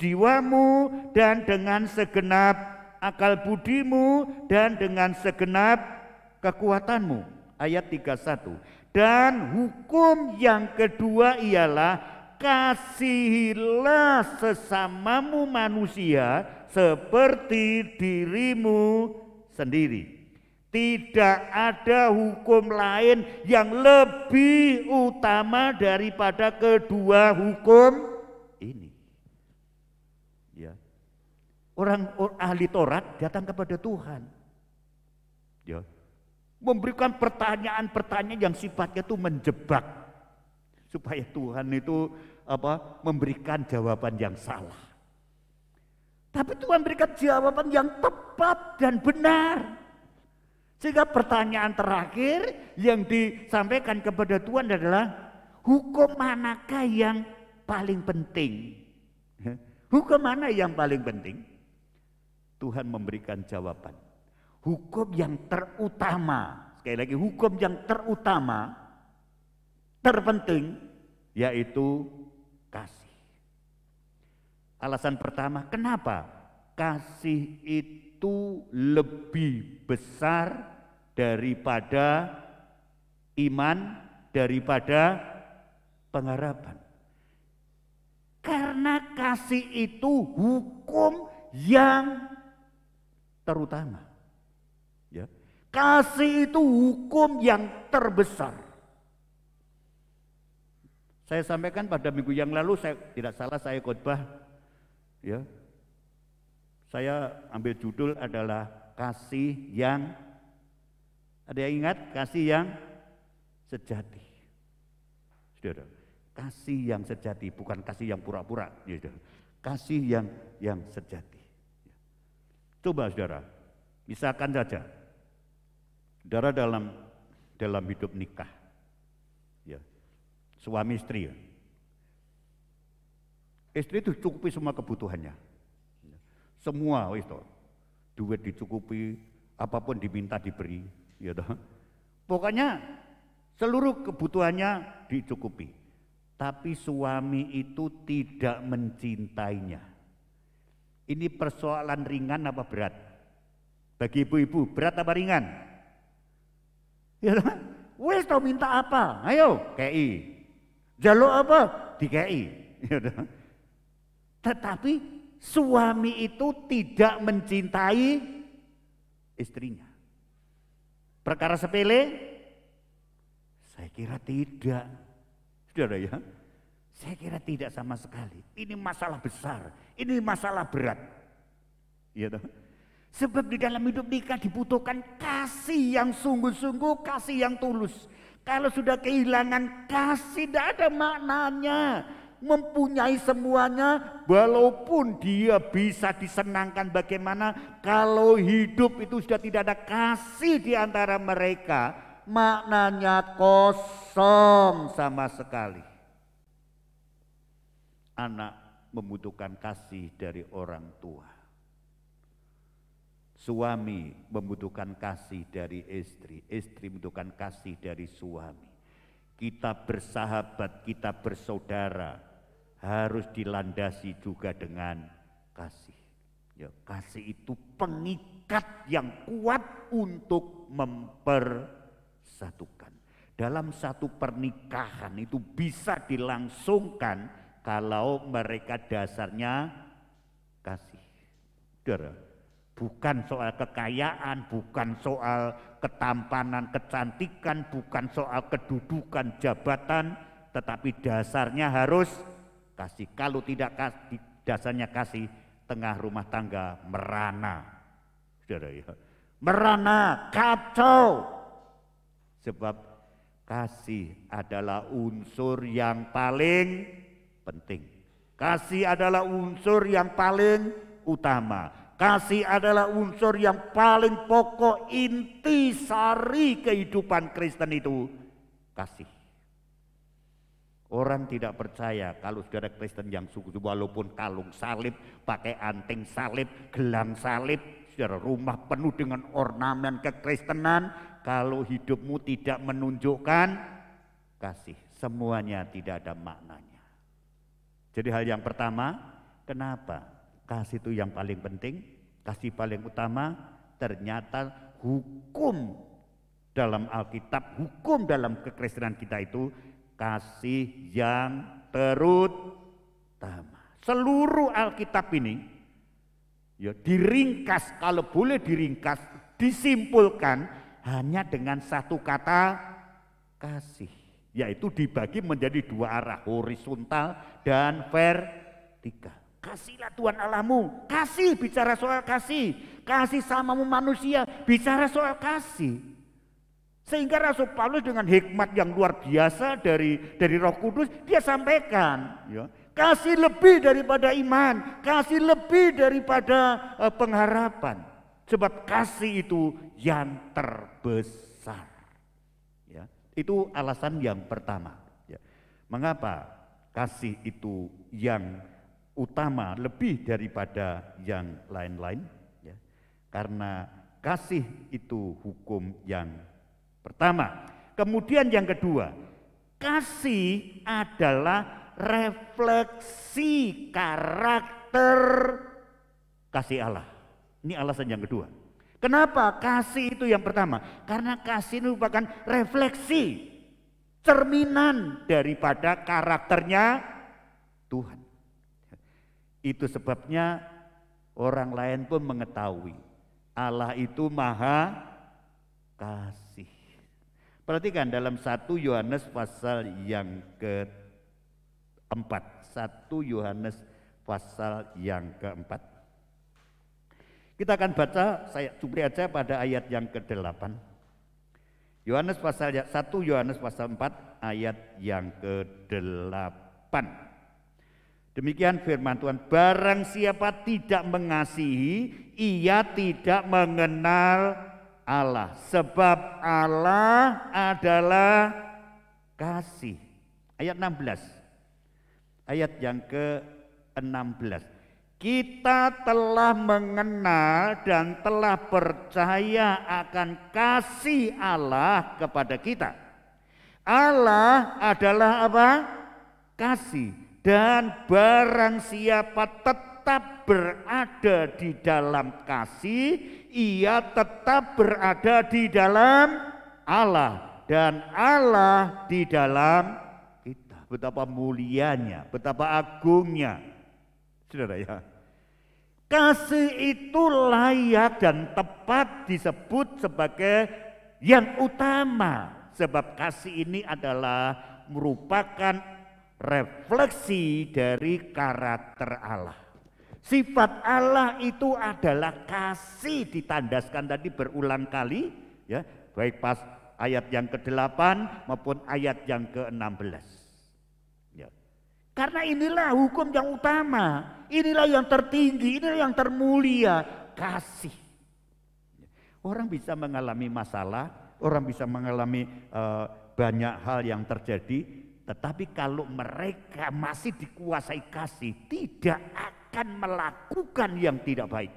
jiwamu dan dengan segenap akal budimu dan dengan segenap kekuatanmu. Ayat 31. Dan hukum yang kedua ialah kasihilah sesamamu manusia seperti dirimu sendiri. Tidak ada hukum lain yang lebih utama daripada kedua hukum ini. Ya. Orang ahli Taurat datang kepada Tuhan. Ya. Memberikan pertanyaan-pertanyaan yang sifatnya itu menjebak supaya Tuhan itu memberikan jawaban yang salah. Tapi Tuhan berikan jawaban yang tepat dan benar. Sehingga pertanyaan terakhir yang disampaikan kepada Tuhan adalah hukum manakah yang paling penting? Hukum mana yang paling penting? Tuhan memberikan jawaban. Hukum yang terutama. sekali lagi hukum yang terutama, terpenting, yaitu kasih. Alasan pertama, kenapa? Kasih itu lebih besar daripada iman, daripada pengharapan. Karena kasih itu hukum yang terutama. Ya. Kasih itu hukum yang terbesar. Saya sampaikan pada minggu yang lalu, saya tidak salah saya khotbah, ya. Saya ambil judul adalah kasih yang, ada yang ingat? Kasih yang sejati. Saudara, kasih yang sejati, bukan kasih yang pura-pura, ya, kasih yang sejati. Coba saudara, misalkan saja, saudara dalam hidup nikah, ya, suami istri, ya. Istri itu cukupi semua kebutuhannya, semua, duit dicukupi, apapun diminta diberi, ya, pokoknya seluruh kebutuhannya dicukupi. Tapi suami itu tidak mencintainya. Ini persoalan ringan apa berat? Bagi ibu-ibu, berat apa ringan? Ya, wes tau minta apa? Ayo, kei. Jaluk apa? Dikei. Ya, tetapi suami itu tidak mencintai istrinya. Perkara sepele? Saya kira tidak. Saudara ya, saya kira tidak sama sekali. Ini masalah besar, ini masalah berat. Ya, sebab di dalam hidup nikah dibutuhkan kasih yang sungguh-sungguh, kasih yang tulus. Kalau sudah kehilangan kasih, tidak ada maknanya. Mempunyai semuanya, walaupun dia bisa disenangkan bagaimana, kalau hidup itu sudah tidak ada kasih di antara mereka, maknanya kosong sama sekali. Anak membutuhkan kasih dari orang tua. Suami membutuhkan kasih dari istri. Istri membutuhkan kasih dari suami. Kita bersahabat, kita bersaudara, harus dilandasi juga dengan kasih. Ya, kasih itu pengikat yang kuat untuk mempersatukan. Dalam satu pernikahan itu bisa dilangsungkan kalau mereka dasarnya kasih. Saudara, bukan soal kekayaan, bukan soal ketampanan, kecantikan, bukan soal kedudukan, jabatan, tetapi dasarnya harus kasih. Kalau tidak kasih, dasarnya kasih, tengah rumah tangga merana. Saudara ya, merana, kacau. Sebab kasih adalah unsur yang paling penting. Kasih adalah unsur yang paling utama. Kasih adalah unsur yang paling pokok, inti sari kehidupan Kristen itu kasih. Orang tidak percaya kalau saudara Kristen yang sungguh, walaupun kalung salib, pakai anting salib, gelang salib, saudara, rumah penuh dengan ornamen kekristenan, kalau hidupmu tidak menunjukkan kasih, semuanya tidak ada maknanya. Jadi hal yang pertama, kenapa? Kasih itu yang paling penting, kasih paling utama. Ternyata hukum dalam Alkitab, hukum dalam kekristenan kita itu kasih yang terutama. Seluruh Alkitab ini ya diringkas, kalau boleh diringkas, disimpulkan hanya dengan satu kata kasih, yaitu dibagi menjadi dua arah, horizontal dan vertikal. Kasihlah Tuhan Allahmu, kasih bicara soal kasih, kasih samamu manusia bicara soal kasih. Sehingga Rasul Paulus dengan hikmat yang luar biasa dari Roh Kudus, dia sampaikan, ya, kasih lebih daripada iman, kasih lebih daripada pengharapan. Sebab kasih itu yang terbesar. Ya, itu alasan yang pertama. Ya. Mengapa kasih itu yang utama lebih daripada yang lain-lain? Ya. Karena kasih itu hukum yang Pertama. Kemudian yang kedua, kasih adalah refleksi karakter kasih Allah. Ini alasan yang kedua. Kenapa kasih itu yang pertama? Karena kasih ini merupakan refleksi, cerminan daripada karakternya Tuhan. Itu sebabnya orang lain pun mengetahui Allah itu maha kasih. Perhatikan dalam 1 Yohanes pasal yang keempat. 1 Yohanes pasal yang keempat. Kita akan baca, saya cupli aja pada ayat yang ke-8. Yohanes pasal 1 Yohanes pasal 4 ayat yang ke-8. Demikian firman Tuhan, barang siapa tidak mengasihi, ia tidak mengenal Allah, sebab Allah adalah kasih. Ayat 16. Ayat yang ke-16. Kita telah mengenal dan telah percaya akan kasih Allah kepada kita. Allah adalah apa? Kasih. Dan barang siapa tetap berada di dalam kasih, ia tetap berada di dalam Allah dan Allah di dalam kita. Betapa mulianya, betapa agungnya, saudara ya. Kasih itu layak dan tepat disebut sebagai yang utama, sebab kasih ini adalah merupakan refleksi dari karakter Allah. Sifat Allah itu adalah kasih, ditandaskan tadi berulang kali, ya, baik pas ayat yang ke-8 maupun ayat yang ke-16. Ya. Karena inilah hukum yang utama, inilah yang tertinggi, inilah yang termulia, kasih. Orang bisa mengalami masalah, orang bisa mengalami banyak hal yang terjadi, tetapi kalau mereka masih dikuasai kasih, tidak akan melakukan yang tidak baik.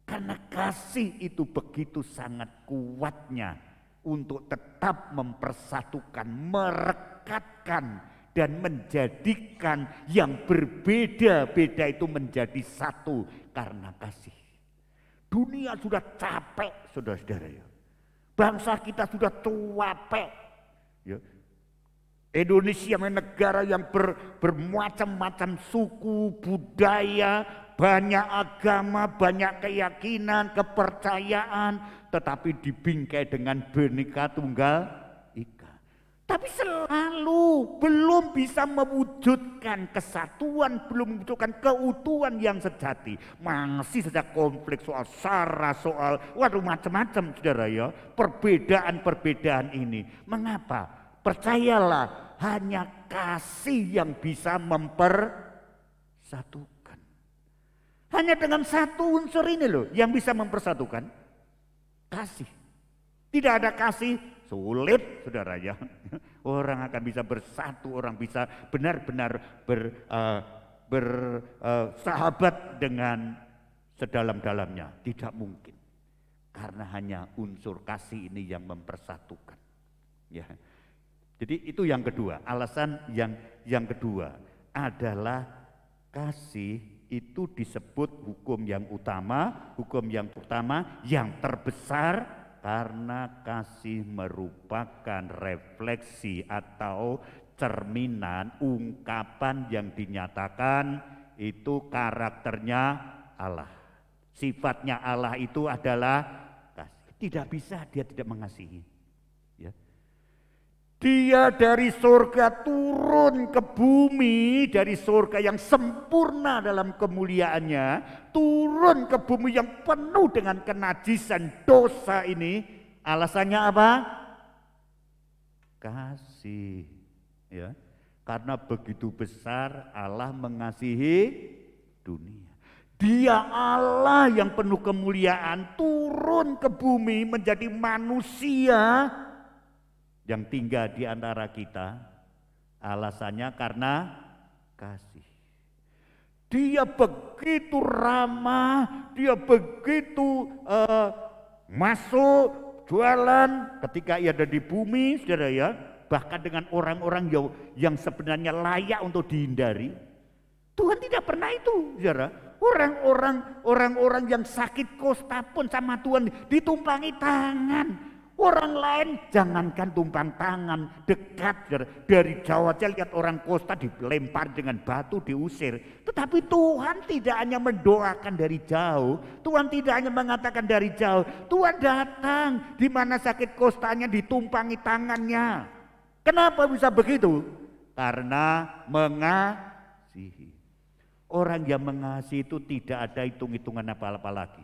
Karena kasih itu begitu sangat kuatnya untuk tetap mempersatukan, merekatkan, dan menjadikan yang berbeda-beda itu menjadi satu karena kasih. Dunia sudah capek, saudara-saudara ya. Bangsa kita sudah capek. Ya. Indonesia negara yang bermacam-macam suku, budaya, banyak agama, banyak keyakinan, kepercayaan, tetapi dibingkai dengan Bhinneka Tunggal Ika. Tapi selalu belum bisa mewujudkan kesatuan, belum mewujudkan keutuhan yang sejati. Masih saja konflik soal sara, soal macam-macam, saudara ya. Perbedaan-perbedaan ini. Mengapa? Percayalah, hanya kasih yang bisa mempersatukan. Hanya dengan satu unsur ini loh yang bisa mempersatukan. Kasih. Tidak ada kasih, sulit saudara ya. Orang akan bisa bersatu, orang bisa benar-benar bersahabat dengan sedalam-dalamnya. Tidak mungkin. Karena hanya unsur kasih ini yang mempersatukan. Ya. Jadi itu yang kedua, alasan yang kedua adalah kasih itu disebut hukum yang utama yang terbesar karena kasih merupakan refleksi atau cerminan ungkapan yang dinyatakan itu karakternya Allah. Sifatnya Allah itu adalah kasih. Tidak bisa dia tidak mengasihi. Ya. Dia dari surga turun ke bumi, dari surga yang sempurna dalam kemuliaannya, turun ke bumi yang penuh dengan kenajisan dosa ini. Alasannya apa? Kasih. Ya. Karena begitu besar Allah mengasihi dunia. Dia Allah yang penuh kemuliaan turun ke bumi menjadi manusia yang tinggal di antara kita, alasannya karena kasih. Dia begitu ramah, dia begitu masuk jualan ketika ia ada di bumi, saudara ya, bahkan dengan orang-orang yang sebenarnya layak untuk dihindari. Tuhan tidak pernah itu, saudara. Orang-orang yang sakit kusta pun sama Tuhan ditumpangi tangan. Orang lain jangankan tumpang tangan, dekat, saudara. Dari jauh aja lihat orang kusta dilempar dengan batu, diusir. Tetapi Tuhan tidak hanya mendoakan dari jauh, Tuhan tidak hanya mengatakan dari jauh, Tuhan datang di mana sakit kustanya ditumpangi tangannya. Kenapa bisa begitu? Karena mengasihi. Orang yang mengasihi itu tidak ada hitung-hitungan apa-apa lagi.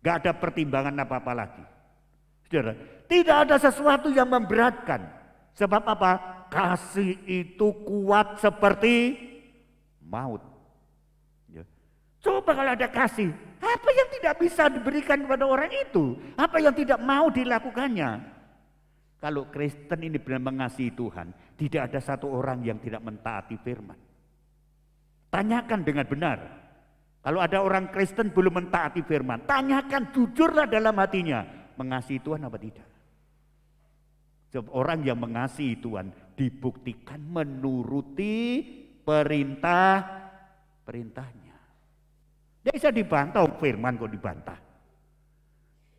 Gak ada pertimbangan apa-apa lagi. Saudara, tidak ada sesuatu yang memberatkan. Sebab apa? Kasih itu kuat seperti maut. Ya. Coba kalau ada kasih, apa yang tidak bisa diberikan kepada orang itu? Apa yang tidak mau dilakukannya? Kalau Kristen ini benar mengasihi Tuhan, tidak ada satu orang yang tidak mentaati firman. Tanyakan dengan benar. Kalau ada orang Kristen belum mentaati firman, tanyakan jujurlah dalam hatinya. Mengasihi Tuhan apa tidak? Sebab orang yang mengasihi Tuhan dibuktikan menuruti perintahnya. Tidak bisa dibantah, firman kok dibantah.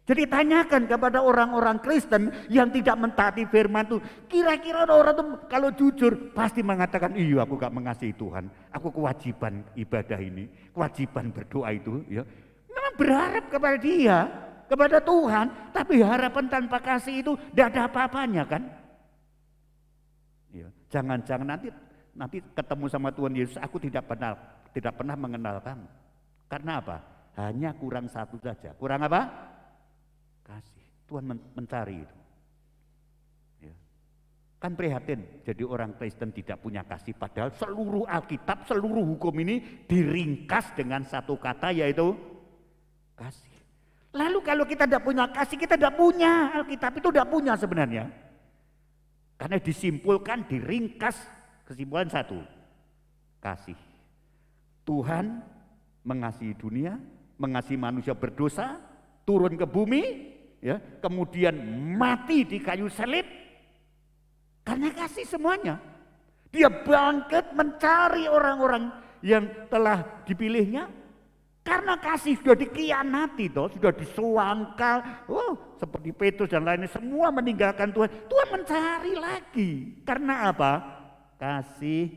Jadi tanyakan kepada orang-orang Kristen yang tidak mentaati firman itu, kira-kira orang itu kalau jujur pasti mengatakan, iya aku gak mengasihi Tuhan, aku kewajiban ibadah ini, kewajiban berdoa itu, ya. Memang berharap kepada dia, kepada Tuhan, tapi harapan tanpa kasih itu tidak ada apa-apanya kan? Ya. Jangan-jangan nanti ketemu sama Tuhan Yesus, aku tidak pernah mengenal kamu. Karena apa? Hanya kurang satu saja. Kurang apa? Kasih. Tuhan mencari itu. Ya. Kan prihatin jadi orang Kristen tidak punya kasih, padahal seluruh Alkitab, seluruh hukum ini diringkas dengan satu kata, yaitu kasih. Lalu kalau kita tidak punya kasih, kita tidak punya Alkitab, itu tidak punya sebenarnya. Karena disimpulkan, diringkas, kesimpulan satu, kasih. Tuhan mengasihi dunia, mengasihi manusia berdosa, turun ke bumi, ya, kemudian mati di kayu salib karena kasih semuanya. Dia bangkit mencari orang-orang yang telah dipilihnya karena kasih. Sudah dikhianati toh, sudah disuangkal, seperti Petrus dan lainnya semua meninggalkan Tuhan. Tuhan mencari lagi. Karena apa? Kasih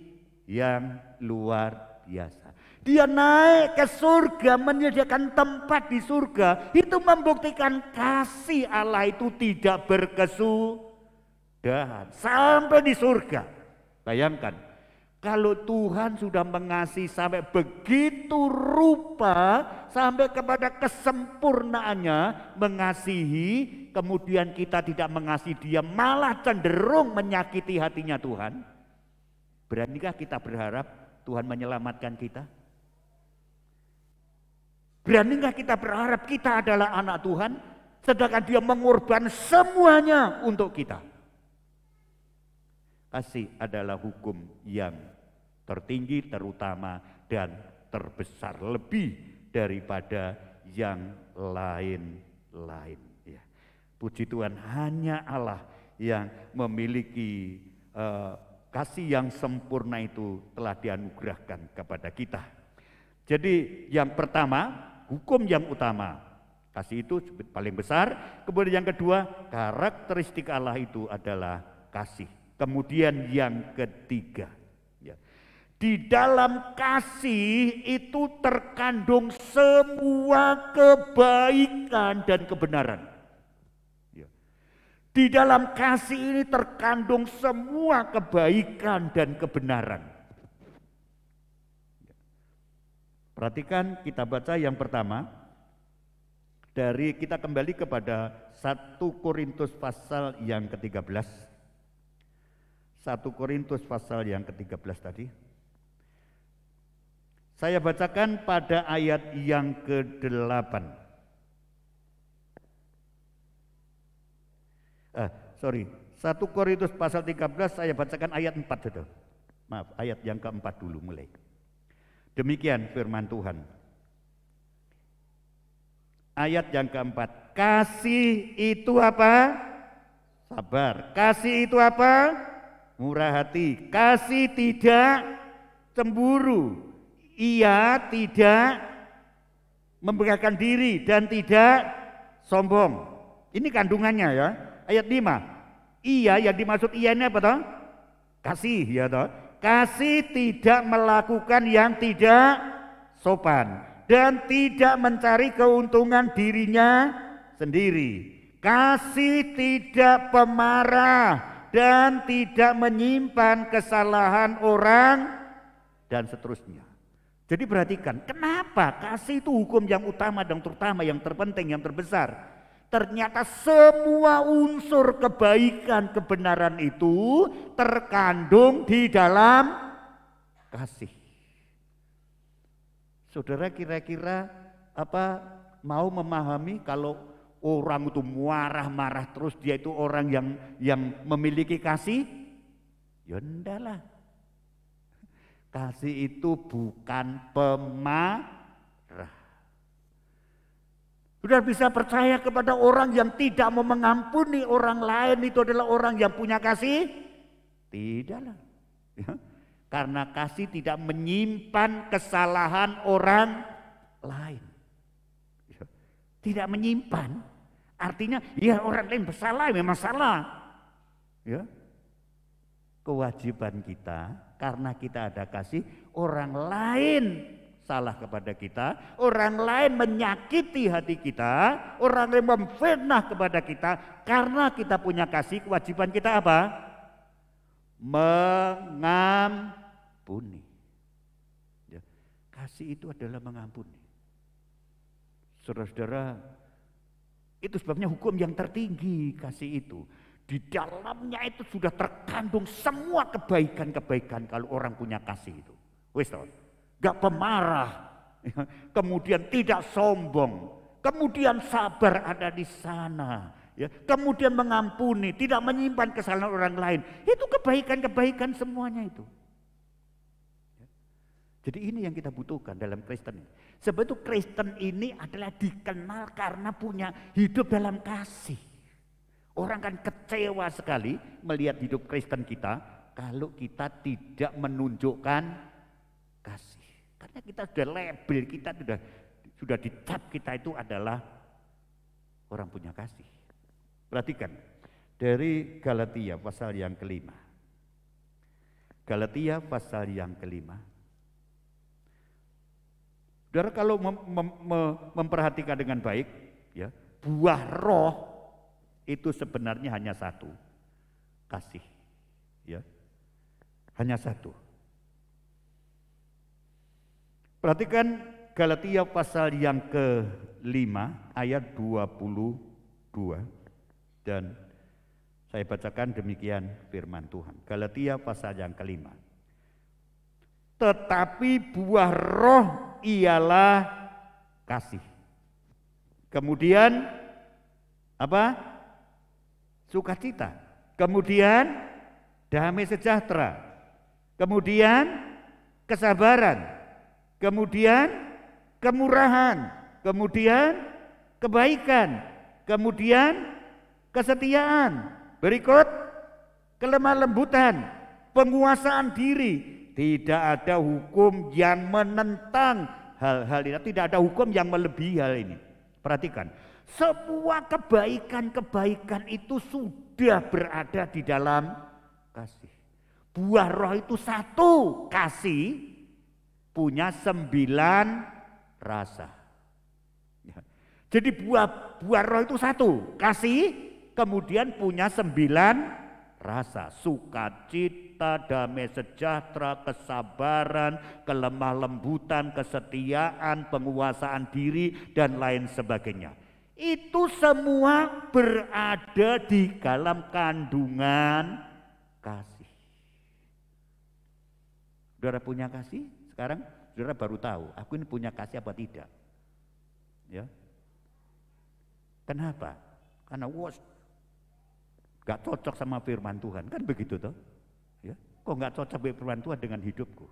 yang luar biasa. Dia naik ke surga, menyediakan tempat di surga. Itu membuktikan kasih Allah itu tidak berkesudahan. Sampai di surga. Bayangkan, kalau Tuhan sudah mengasihi sampai begitu rupa, sampai kepada kesempurnaannya mengasihi, kemudian kita tidak mengasihi dia, malah cenderung menyakiti hatinya Tuhan. Beranikah kita berharap Tuhan menyelamatkan kita? Beranikah kita berharap kita adalah anak Tuhan, sedangkan dia mengorbankan semuanya untuk kita? Kasih adalah hukum yang tertinggi, terutama, dan terbesar, lebih daripada yang lain-lain. Ya. Puji Tuhan, hanya Allah yang memiliki kasih yang sempurna itu telah dianugerahkan kepada kita. Jadi yang pertama, hukum yang utama, kasih itu paling besar. Kemudian yang kedua, karakteristik Allah itu adalah kasih. Kemudian yang ketiga, ya, di dalam kasih itu terkandung semua kebaikan dan kebenaran. Ya. Di dalam kasih ini terkandung semua kebaikan dan kebenaran. Perhatikan, kita baca yang pertama, kita kembali kepada 1 Korintus pasal yang ke-13. 1 Korintus pasal yang ke-13 tadi. Saya bacakan pada ayat yang ke-8. 1 Korintus pasal 13 saya bacakan ayat 4 saja. Maaf, ayat yang ke-4 dulu mulai. Demikian firman Tuhan. Ayat yang keempat, kasih itu apa? Sabar. Kasih itu apa? Murah hati. Kasih tidak cemburu. Ia tidak membanggakan diri dan tidak sombong. Ini kandungannya ya. Ayat 5. Ia, yang dimaksud ia ini apa toh? Kasih ya toh. Kasih tidak melakukan yang tidak sopan dan tidak mencari keuntungan dirinya sendiri. Kasih tidak pemarah dan tidak menyimpan kesalahan orang dan seterusnya. Jadi perhatikan, kenapa kasih itu hukum yang utama dan terutama, yang terpenting, yang terbesar. Ternyata semua unsur kebaikan, kebenaran itu terkandung di dalam kasih. Saudara kira-kira mau memahami kalau orang itu marah-marah terus dia itu orang yang memiliki kasih? Ya enggak lah. Kasih itu bukan pemarah. Sudah bisa percaya kepada orang yang tidak mau mengampuni orang lain itu adalah orang yang punya kasih? Tidaklah. Ya. Karena kasih tidak menyimpan kesalahan orang lain. Ya. Tidak menyimpan. Artinya ya orang lain bersalah memang salah. Ya. Kewajiban kita karena kita ada kasih, orang lain salah kepada kita, orang lain menyakiti hati kita, orang lain memfitnah kepada kita, karena kita punya kasih, kewajiban kita apa? Mengampuni. Ya, kasih itu adalah mengampuni. Saudara-saudara, itu sebabnya hukum yang tertinggi kasih itu. Di dalamnya itu sudah terkandung semua kebaikan-kebaikan kalau orang punya kasih itu. Wis toh, gak pemarah, kemudian tidak sombong, kemudian sabar ada di sana, ya, kemudian mengampuni, tidak menyimpan kesalahan orang lain. Itu kebaikan-kebaikan semuanya itu. Jadi ini yang kita butuhkan dalam Kristen. Sebab itu Kristen ini adalah dikenal karena punya hidup dalam kasih. Orang kan kecewa sekali melihat hidup Kristen kita kalau kita tidak menunjukkan kasih. Karena kita sudah label, kita sudah dicap kita itu adalah orang punya kasih. Perhatikan dari Galatia pasal yang kelima. Galatia pasal yang kelima. Saudara kalau memperhatikan dengan baik, ya, buah roh itu sebenarnya hanya satu, kasih, ya, hanya satu. Perhatikan Galatia pasal yang ke-5 ayat 22 dan saya bacakan demikian firman Tuhan. Galatia pasal yang ke-5. Tetapi buah roh ialah kasih. Kemudian apa? Sukacita, kemudian damai sejahtera, kemudian kesabaran, kemudian kemurahan, kemudian kebaikan, kemudian kesetiaan, berikut kelemah lembutan, penguasaan diri. Tidak ada hukum yang menentang hal-hal ini, tidak ada hukum yang melebihi hal ini. Perhatikan, semua kebaikan-kebaikan itu sudah berada di dalam kasih. Buah roh itu satu, kasih, punya 9 rasa. Ya. Jadi buah roh itu satu, kasih, kemudian punya 9 rasa. Sukacita, damai sejahtera, kesabaran, kelemah lembutan, kesetiaan, penguasaan diri, dan lain sebagainya. Itu semua berada di dalam kandungan kasih. Saudara punya kasih? Sekarang saudara baru tahu, aku ini punya kasih apa tidak. Ya. Kenapa? Karena gak cocok sama firman Tuhan, kan begitu toh? Ya. Kok gak cocok firman Tuhan dengan hidupku?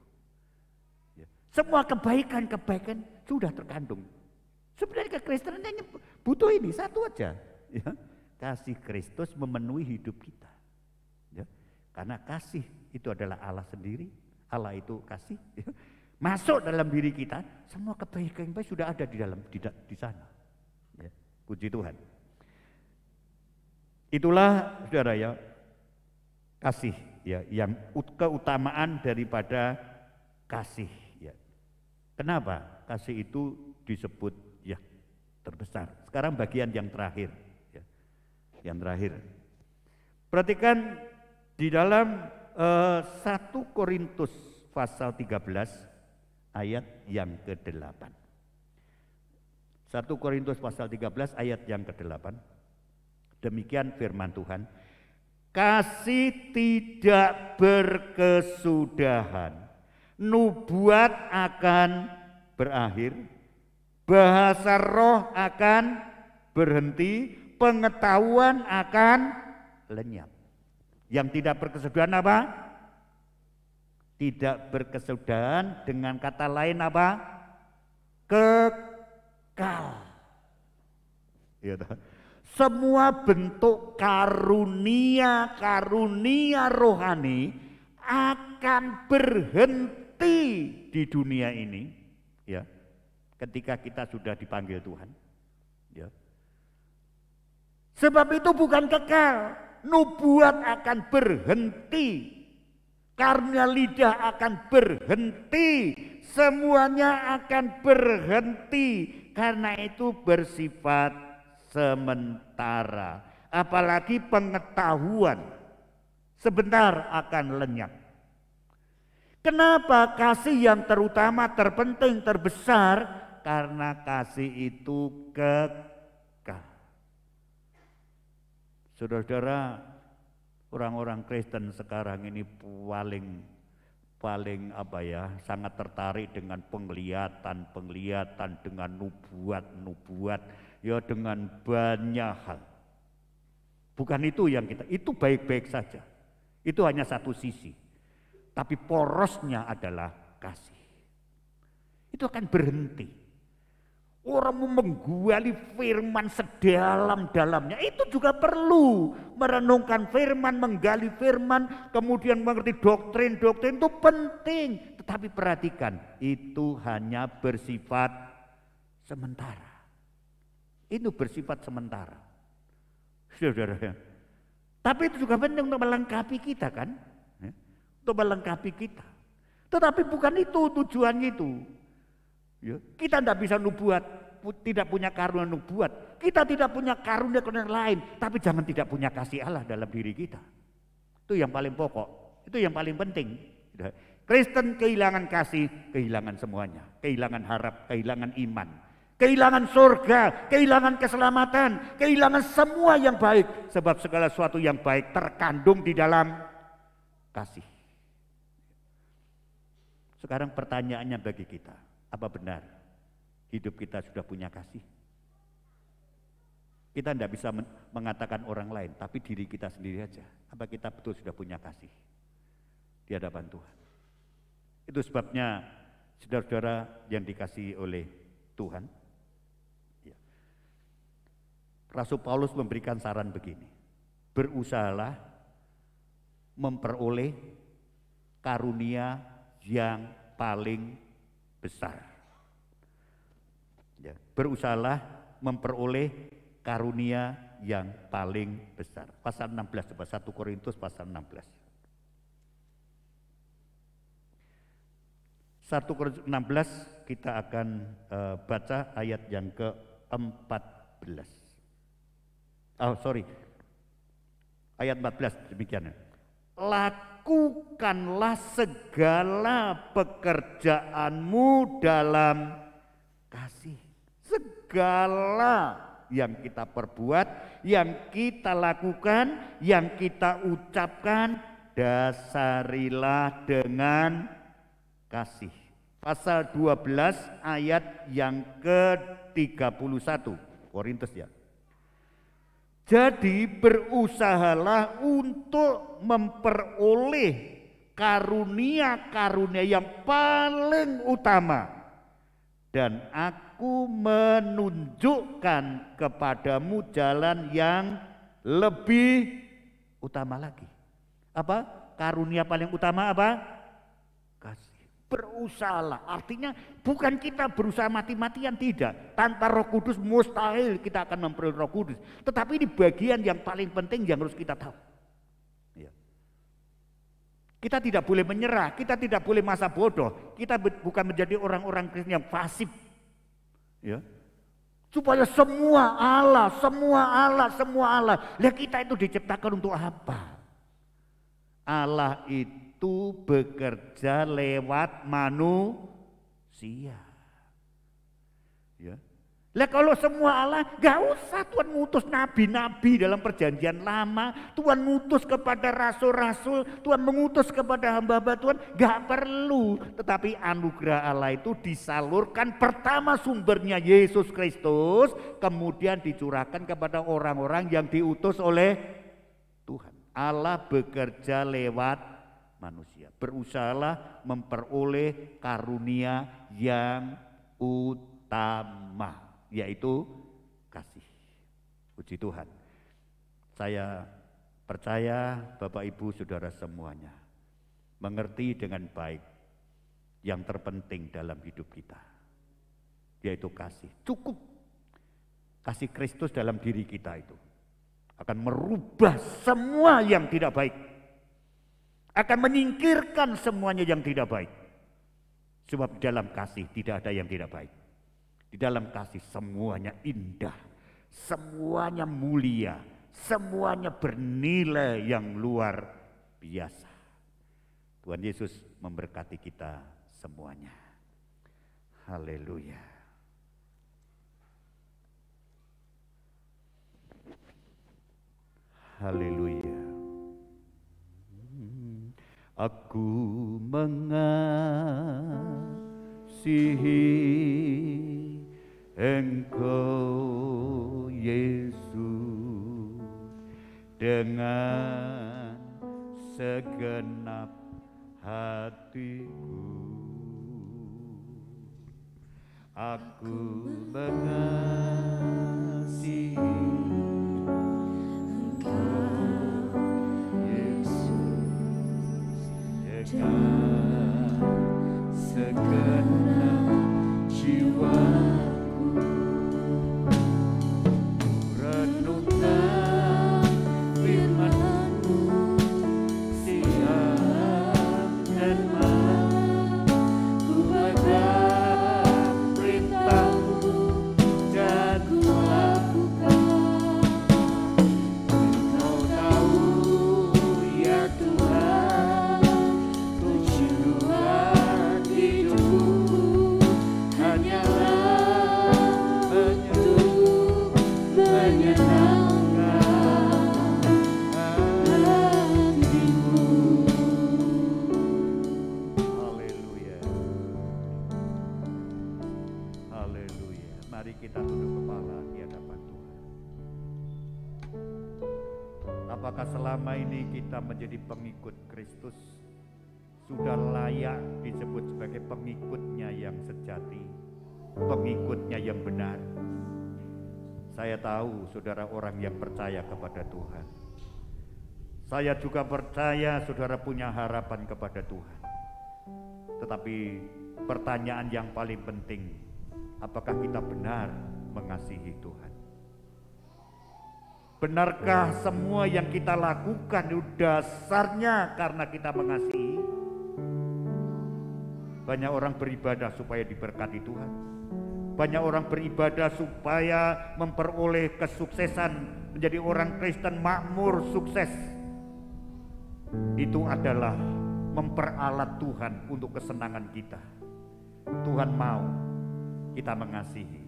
Ya. Semua kebaikan-kebaikan sudah terkandung Sebenarnya kekristenan hanya butuh ini satu aja, ya. Kasih Kristus memenuhi hidup kita, ya. Karena kasih itu adalah Allah sendiri, Allah itu kasih, ya. Masuk dalam diri kita, semua kebaikan yang baik sudah ada di sana, ya. Puji Tuhan. Itulah saudara ya, kasih ya, yang keutamaan daripada kasih, ya. Kenapa kasih itu disebut ya terbesar? Sekarang bagian yang terakhir, ya. Yang terakhir. Perhatikan di dalam 1 Korintus pasal 13 ayat yang ke-8. 1 Korintus pasal 13 ayat yang ke-8. Demikian firman Tuhan. Kasih tidak berkesudahan, nubuat akan berakhir, bahasa roh akan berhenti, pengetahuan akan lenyap. Yang tidak berkesudahan apa? Tidak berkesudahan, dengan kata lain apa? Kekal. Ya, semua bentuk karunia rohani akan berhenti di dunia ini, ya, ketika kita sudah dipanggil Tuhan, ya. Sebab itu bukan kekal, nubuat akan berhenti, karunia lidah akan berhenti, semuanya akan berhenti, karena itu bersifat sementara. Apalagi pengetahuan sebentar akan lenyap. Kenapa kasih yang terutama, terpenting, terbesar? Karena kasih itu kekal. Saudara-saudara, orang-orang Kristen sekarang ini paling sangat tertarik dengan penglihatan, dengan nubuat, ya, dengan banyak hal. Bukan itu yang itu baik-baik saja. Itu hanya satu sisi. Tapi porosnya adalah kasih. Itu akan berhenti. Orang menggali firman sedalam-dalamnya, itu juga perlu. Merenungkan firman, menggali firman, kemudian mengerti doktrin itu penting. Tetapi perhatikan, itu hanya bersifat sementara. Itu bersifat sementara, saudara. Tapi itu juga penting untuk melengkapi kita, kan? Untuk melengkapi kita. Tetapi bukan itu tujuannya itu. Ya, kita tidak bisa nubuat, tidak punya karunia nubuat. Kita tidak punya karunia lain, tapi jangan tidak punya kasih Allah dalam diri kita. Itu yang paling pokok, itu yang paling penting. Kristen kehilangan kasih, kehilangan semuanya. Kehilangan harap, kehilangan iman. Kehilangan surga, kehilangan keselamatan, kehilangan semua yang baik. Sebab segala sesuatu yang baik terkandung di dalam kasih. Sekarang pertanyaannya bagi kita, apa benar hidup kita sudah punya kasih? Kita tidak bisa mengatakan orang lain, tapi diri kita sendiri aja. Apa kita betul sudah punya kasih di hadapan Tuhan? Itu sebabnya saudara-saudara yang dikasihi oleh Tuhan, Rasul Paulus memberikan saran begini, berusahalah memperoleh karunia yang paling besar. Ya, berusahalah memperoleh karunia yang paling besar. Pasal 16, 1 Korintus pasal 16. 1 Korintus 16 kita akan baca ayat yang ke-14. Ayat 14 demikian. Lakukanlah segala pekerjaanmu dalam kasih. Segala yang kita perbuat, yang kita lakukan, yang kita ucapkan, dasarilah dengan kasih. Pasal 12 ayat yang ke-31 Korintus, ya. Jadi berusahalah untuk memperoleh karunia-karunia yang paling utama dan aku menunjukkan kepadamu jalan yang lebih utama lagi. Apa? Karunia paling utama apa? Kasih. Berusahalah, artinya bukan kita berusaha mati-matian, tidak. Tanpa Roh Kudus mustahil kita akan memperoleh Roh Kudus. Tetapi ini bagian yang paling penting yang harus kita tahu. Ya. Kita tidak boleh menyerah, kita tidak boleh masa bodoh. Kita bukan menjadi orang-orang Kristen yang pasif. Ya. Supaya semua Allah. Lah kita itu diciptakan untuk apa? Allah itu bekerja lewat manusia. Ya. Lah kalau semua Allah, gak usah Tuhan ngutus nabi-nabi dalam perjanjian lama, Tuhan ngutus kepada rasul-rasul, Tuhan mengutus kepada hamba-hamba Tuhan, gak perlu. Tetapi anugerah Allah itu disalurkan, pertama sumbernya Yesus Kristus, kemudian dicurahkan kepada orang-orang yang diutus oleh Tuhan. Allah bekerja lewat manusia. Berusahalah memperoleh karunia yang utama, yaitu kasih. Puji Tuhan. Saya percaya Bapak Ibu Saudara semuanya mengerti dengan baik yang terpenting dalam hidup kita, yaitu kasih. Cukup kasih Kristus dalam diri kita itu akan merubah semua yang tidak baik, akan menyingkirkan semuanya yang tidak baik. Sebab di dalam kasih tidak ada yang tidak baik. Di dalam kasih semuanya indah, semuanya mulia, semuanya bernilai yang luar biasa. Tuhan Yesus memberkati kita semuanya. Haleluya. Haleluya. Aku mengasihi Engkau Yesus dengan segenap hatiku. Aku mengasihi dengan segenap jiwaku, renungkan firman-Mu siang dan malam, ku pegang perintah-Mu dan ku lakukan. Engkau tahu ya Tuhan, tujuan hidupku hanyalah untuk menyenangkan hatimu. Haleluya. Haleluya. Mari kita tunduk kepala di hadapan Tuhan. Apakah selama ini kita menjadi pengikut Kristus sudah layak disebut sebagai pengikutnya yang sejati, pengikutnya yang benar? Saya tahu saudara orang yang percaya kepada Tuhan. Saya juga percaya saudara punya harapan kepada Tuhan. Tetapi pertanyaan yang paling penting, apakah kita benar mengasihi Tuhan? Benarkah semua yang kita lakukan itu dasarnya karena kita mengasihi? Banyak orang beribadah supaya diberkati Tuhan. Banyak orang beribadah supaya memperoleh kesuksesan, menjadi orang Kristen makmur, sukses. Itu adalah memperalat Tuhan untuk kesenangan kita. Tuhan mau kita mengasihi.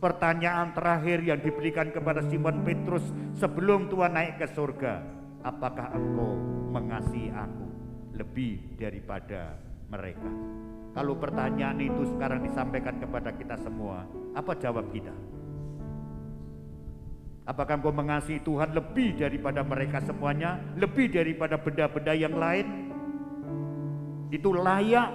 Pertanyaan terakhir yang diberikan kepada Simon Petrus sebelum Tuhan naik ke surga, apakah engkau mengasihi aku lebih daripada mereka? Kalau pertanyaan itu sekarang disampaikan kepada kita semua, apa jawab kita? Apakah engkau mengasihi Tuhan lebih daripada mereka semuanya, lebih daripada benda-benda yang lain? Itu layak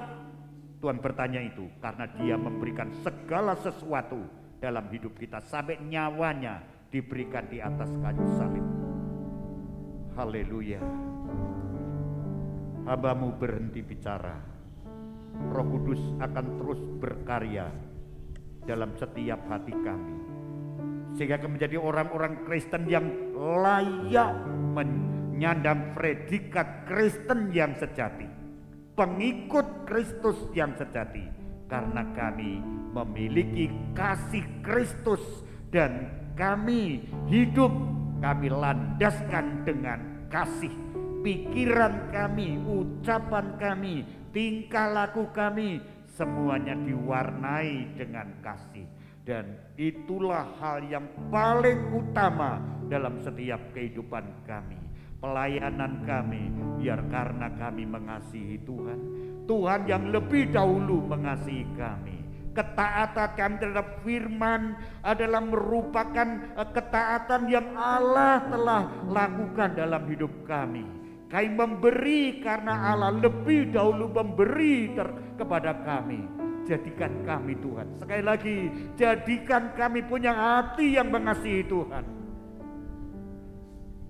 Tuhan bertanya itu karena Dia memberikan segala sesuatu dalam hidup kita sampai nyawanya diberikan di atas kayu salib. Haleluya. Hamba-Mu berhenti bicara. Roh Kudus akan terus berkarya dalam setiap hati kami, sehingga kami menjadi orang-orang Kristen yang layak menyandang predikat Kristen yang sejati, pengikut Kristus yang sejati, karena kami memiliki kasih Kristus dan kami hidup, kami landaskan dengan kasih. Pikiran kami, ucapan kami, tingkah laku kami, semuanya diwarnai dengan kasih. Dan itulah hal yang paling utama dalam setiap kehidupan kami. Pelayanan kami, biar karena kami mengasihi Tuhan, Tuhan yang lebih dahulu mengasihi kami. Ketaatan kami terhadap firman adalah merupakan ketaatan yang Allah telah lakukan dalam hidup kami. Kami memberi karena Allah lebih dahulu memberi kepada kami. Jadikan kami Tuhan, sekali lagi, jadikan kami punya hati yang mengasihi Tuhan.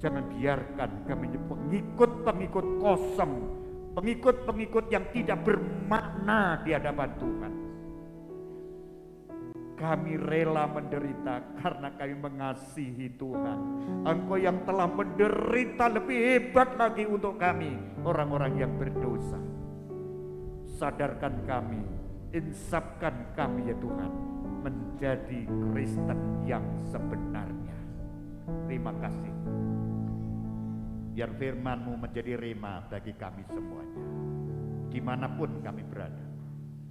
Jangan biarkan kami pengikut-pengikut kosong, pengikut-pengikut yang tidak bermakna di hadapan Tuhan. Kami rela menderita karena kami mengasihi Tuhan. Engkau yang telah menderita lebih hebat lagi untuk kami, orang-orang yang berdosa. Sadarkan kami, insafkan kami ya Tuhan, menjadi Kristen yang sebenarnya. Terima kasih. Biar firman-Mu menjadi rema bagi kami semuanya, dimanapun kami berada,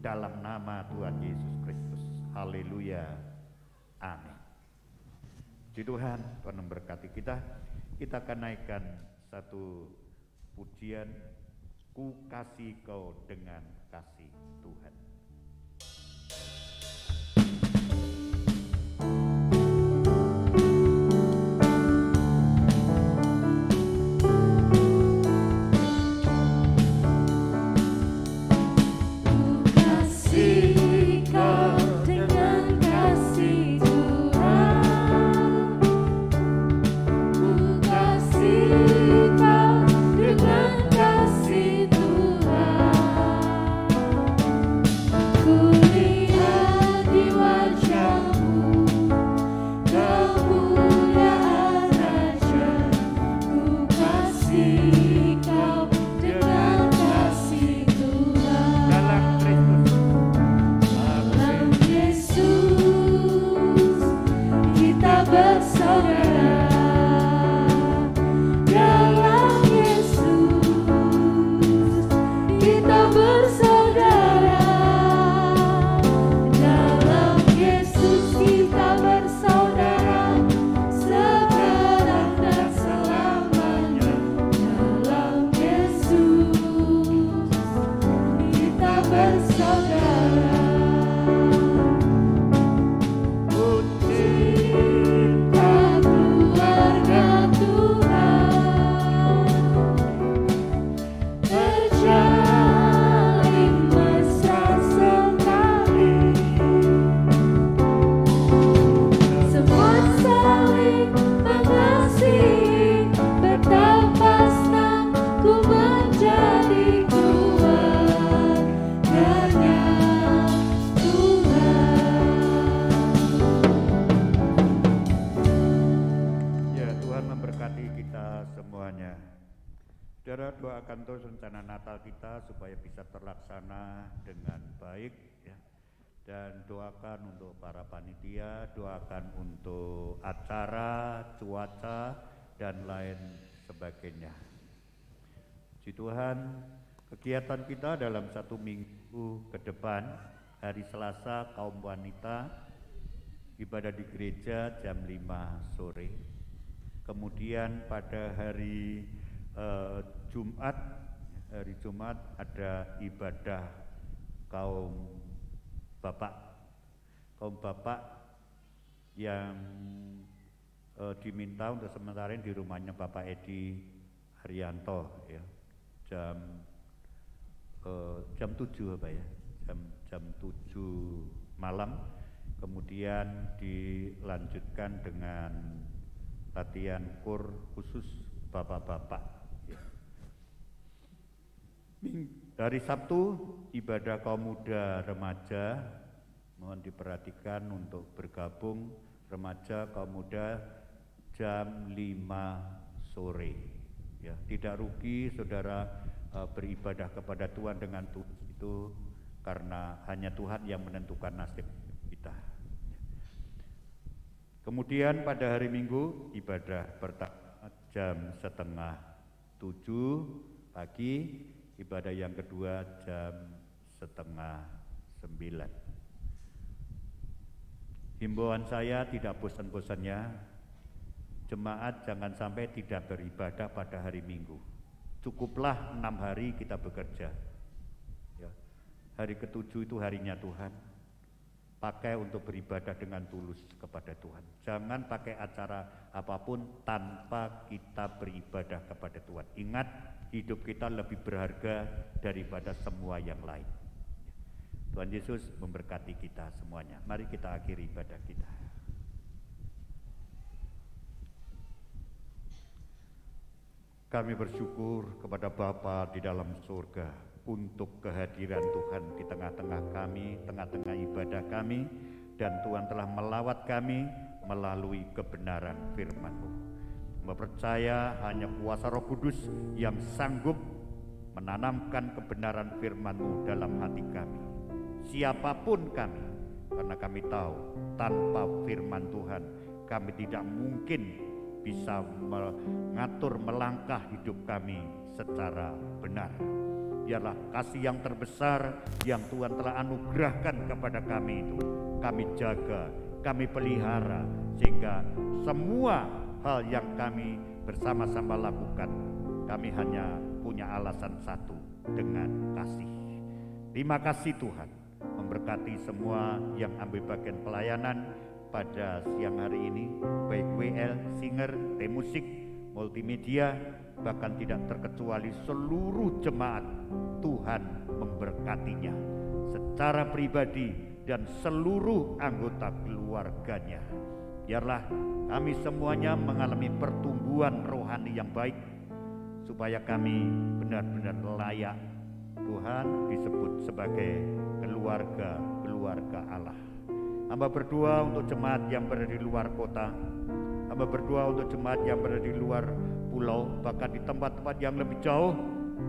dalam nama Tuhan Yesus Kristus. Haleluya, amin. Puji Tuhan, Tuhan memberkati kita. Kita akan naikkan satu pujian, Ku kasih kau dengan kasih Tuhan. Doakan terus rencana Natal kita supaya bisa terlaksana dengan baik ya. Dan doakan untuk para panitia, doakan untuk acara, cuaca dan lain sebagainya. Puji Tuhan, kegiatan kita dalam 1 minggu ke depan, hari Selasa kaum wanita ibadah di gereja jam 5 sore. Kemudian pada hari Jumat ada ibadah kaum bapak yang diminta untuk sementara di rumahnya Bapak Edi Haryanto ya, jam 7 apa ya, jam 7 malam, kemudian dilanjutkan dengan latihan kur khusus bapak-bapak. Dari Sabtu ibadah kaum muda remaja, mohon diperhatikan untuk bergabung remaja kaum muda jam 5 sore. Ya, tidak rugi saudara beribadah kepada Tuhan dengan tulus itu, karena hanya Tuhan yang menentukan nasib kita. Kemudian pada hari Minggu ibadah pertama jam 6:30 pagi, ibadah yang kedua jam 8:30. Himbauan saya tidak bosan-bosannya, jemaat jangan sampai tidak beribadah pada hari Minggu. Cukuplah 6 hari kita bekerja. Ya. Hari ke-7 itu harinya Tuhan. Pakai untuk beribadah dengan tulus kepada Tuhan. Jangan pakai acara apapun tanpa kita beribadah kepada Tuhan. Ingat, hidup kita lebih berharga daripada semua yang lain. Tuhan Yesus memberkati kita semuanya. Mari kita akhiri ibadah kita. Kami bersyukur kepada Bapa di dalam surga untuk kehadiran Tuhan di tengah-tengah kami, tengah-tengah ibadah kami, dan Tuhan telah melawat kami melalui kebenaran firman-Mu. Percaya hanya kuasa Roh Kudus yang sanggup menanamkan kebenaran firman-Mu dalam hati kami. Siapapun kami, karena kami tahu tanpa firman Tuhan kami tidak mungkin bisa mengatur melangkah hidup kami secara benar. Biarlah kasih yang terbesar yang Tuhan telah anugerahkan kepada kami itu kami jaga, kami pelihara, sehingga semua hal yang kami bersama-sama lakukan, kami hanya punya alasan satu, dengan kasih. Terima kasih Tuhan, memberkati semua yang ambil bagian pelayanan pada siang hari ini, baik WL, singer, tim musik, multimedia, bahkan tidak terkecuali seluruh jemaat. Tuhan memberkatinya secara pribadi dan seluruh anggota keluarganya. Biarlah kami semuanya mengalami pertumbuhan rohani yang baik, supaya kami benar-benar layak Tuhan disebut sebagai keluarga Allah. Hamba berdoa untuk jemaat yang berada di luar kota. Hamba berdoa untuk jemaat yang berada di luar pulau, bahkan di tempat-tempat yang lebih jauh.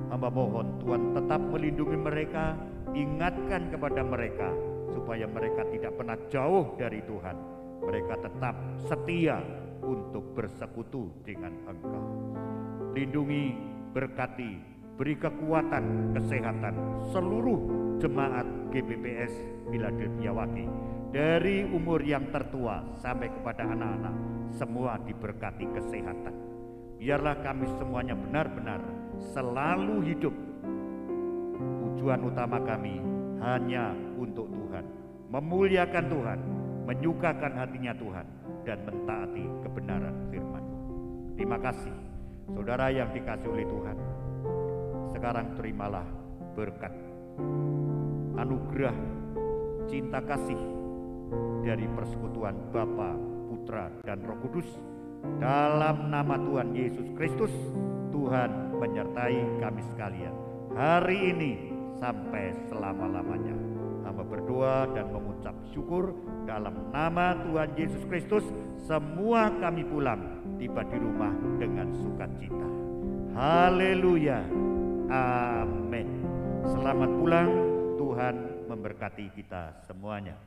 Hamba mohon Tuhan tetap melindungi mereka, ingatkan kepada mereka supaya mereka tidak pernah jauh dari Tuhan. Mereka tetap setia untuk bersekutu dengan Engkau. Lindungi, berkati, beri kekuatan, kesehatan seluruh jemaat GBPS Philadelphia Waki, dari umur yang tertua sampai kepada anak-anak, semua diberkati kesehatan. Biarlah kami semuanya benar-benar selalu hidup. Tujuan utama kami hanya untuk Tuhan, memuliakan Tuhan, menyukakan hatinya Tuhan, dan mentaati kebenaran firman-Mu. Terima kasih saudara yang dikasihi oleh Tuhan. Sekarang terimalah berkat, anugerah, cinta kasih dari persekutuan Bapa, Putra, dan Roh Kudus. Dalam nama Tuhan Yesus Kristus, Tuhan menyertai kami sekalian hari ini sampai selama-lamanya. Hamba berdoa dan mengucap syukur dalam nama Tuhan Yesus Kristus. Semua kami pulang tiba di rumah dengan sukacita. Haleluya, amin. Selamat pulang, Tuhan memberkati kita semuanya.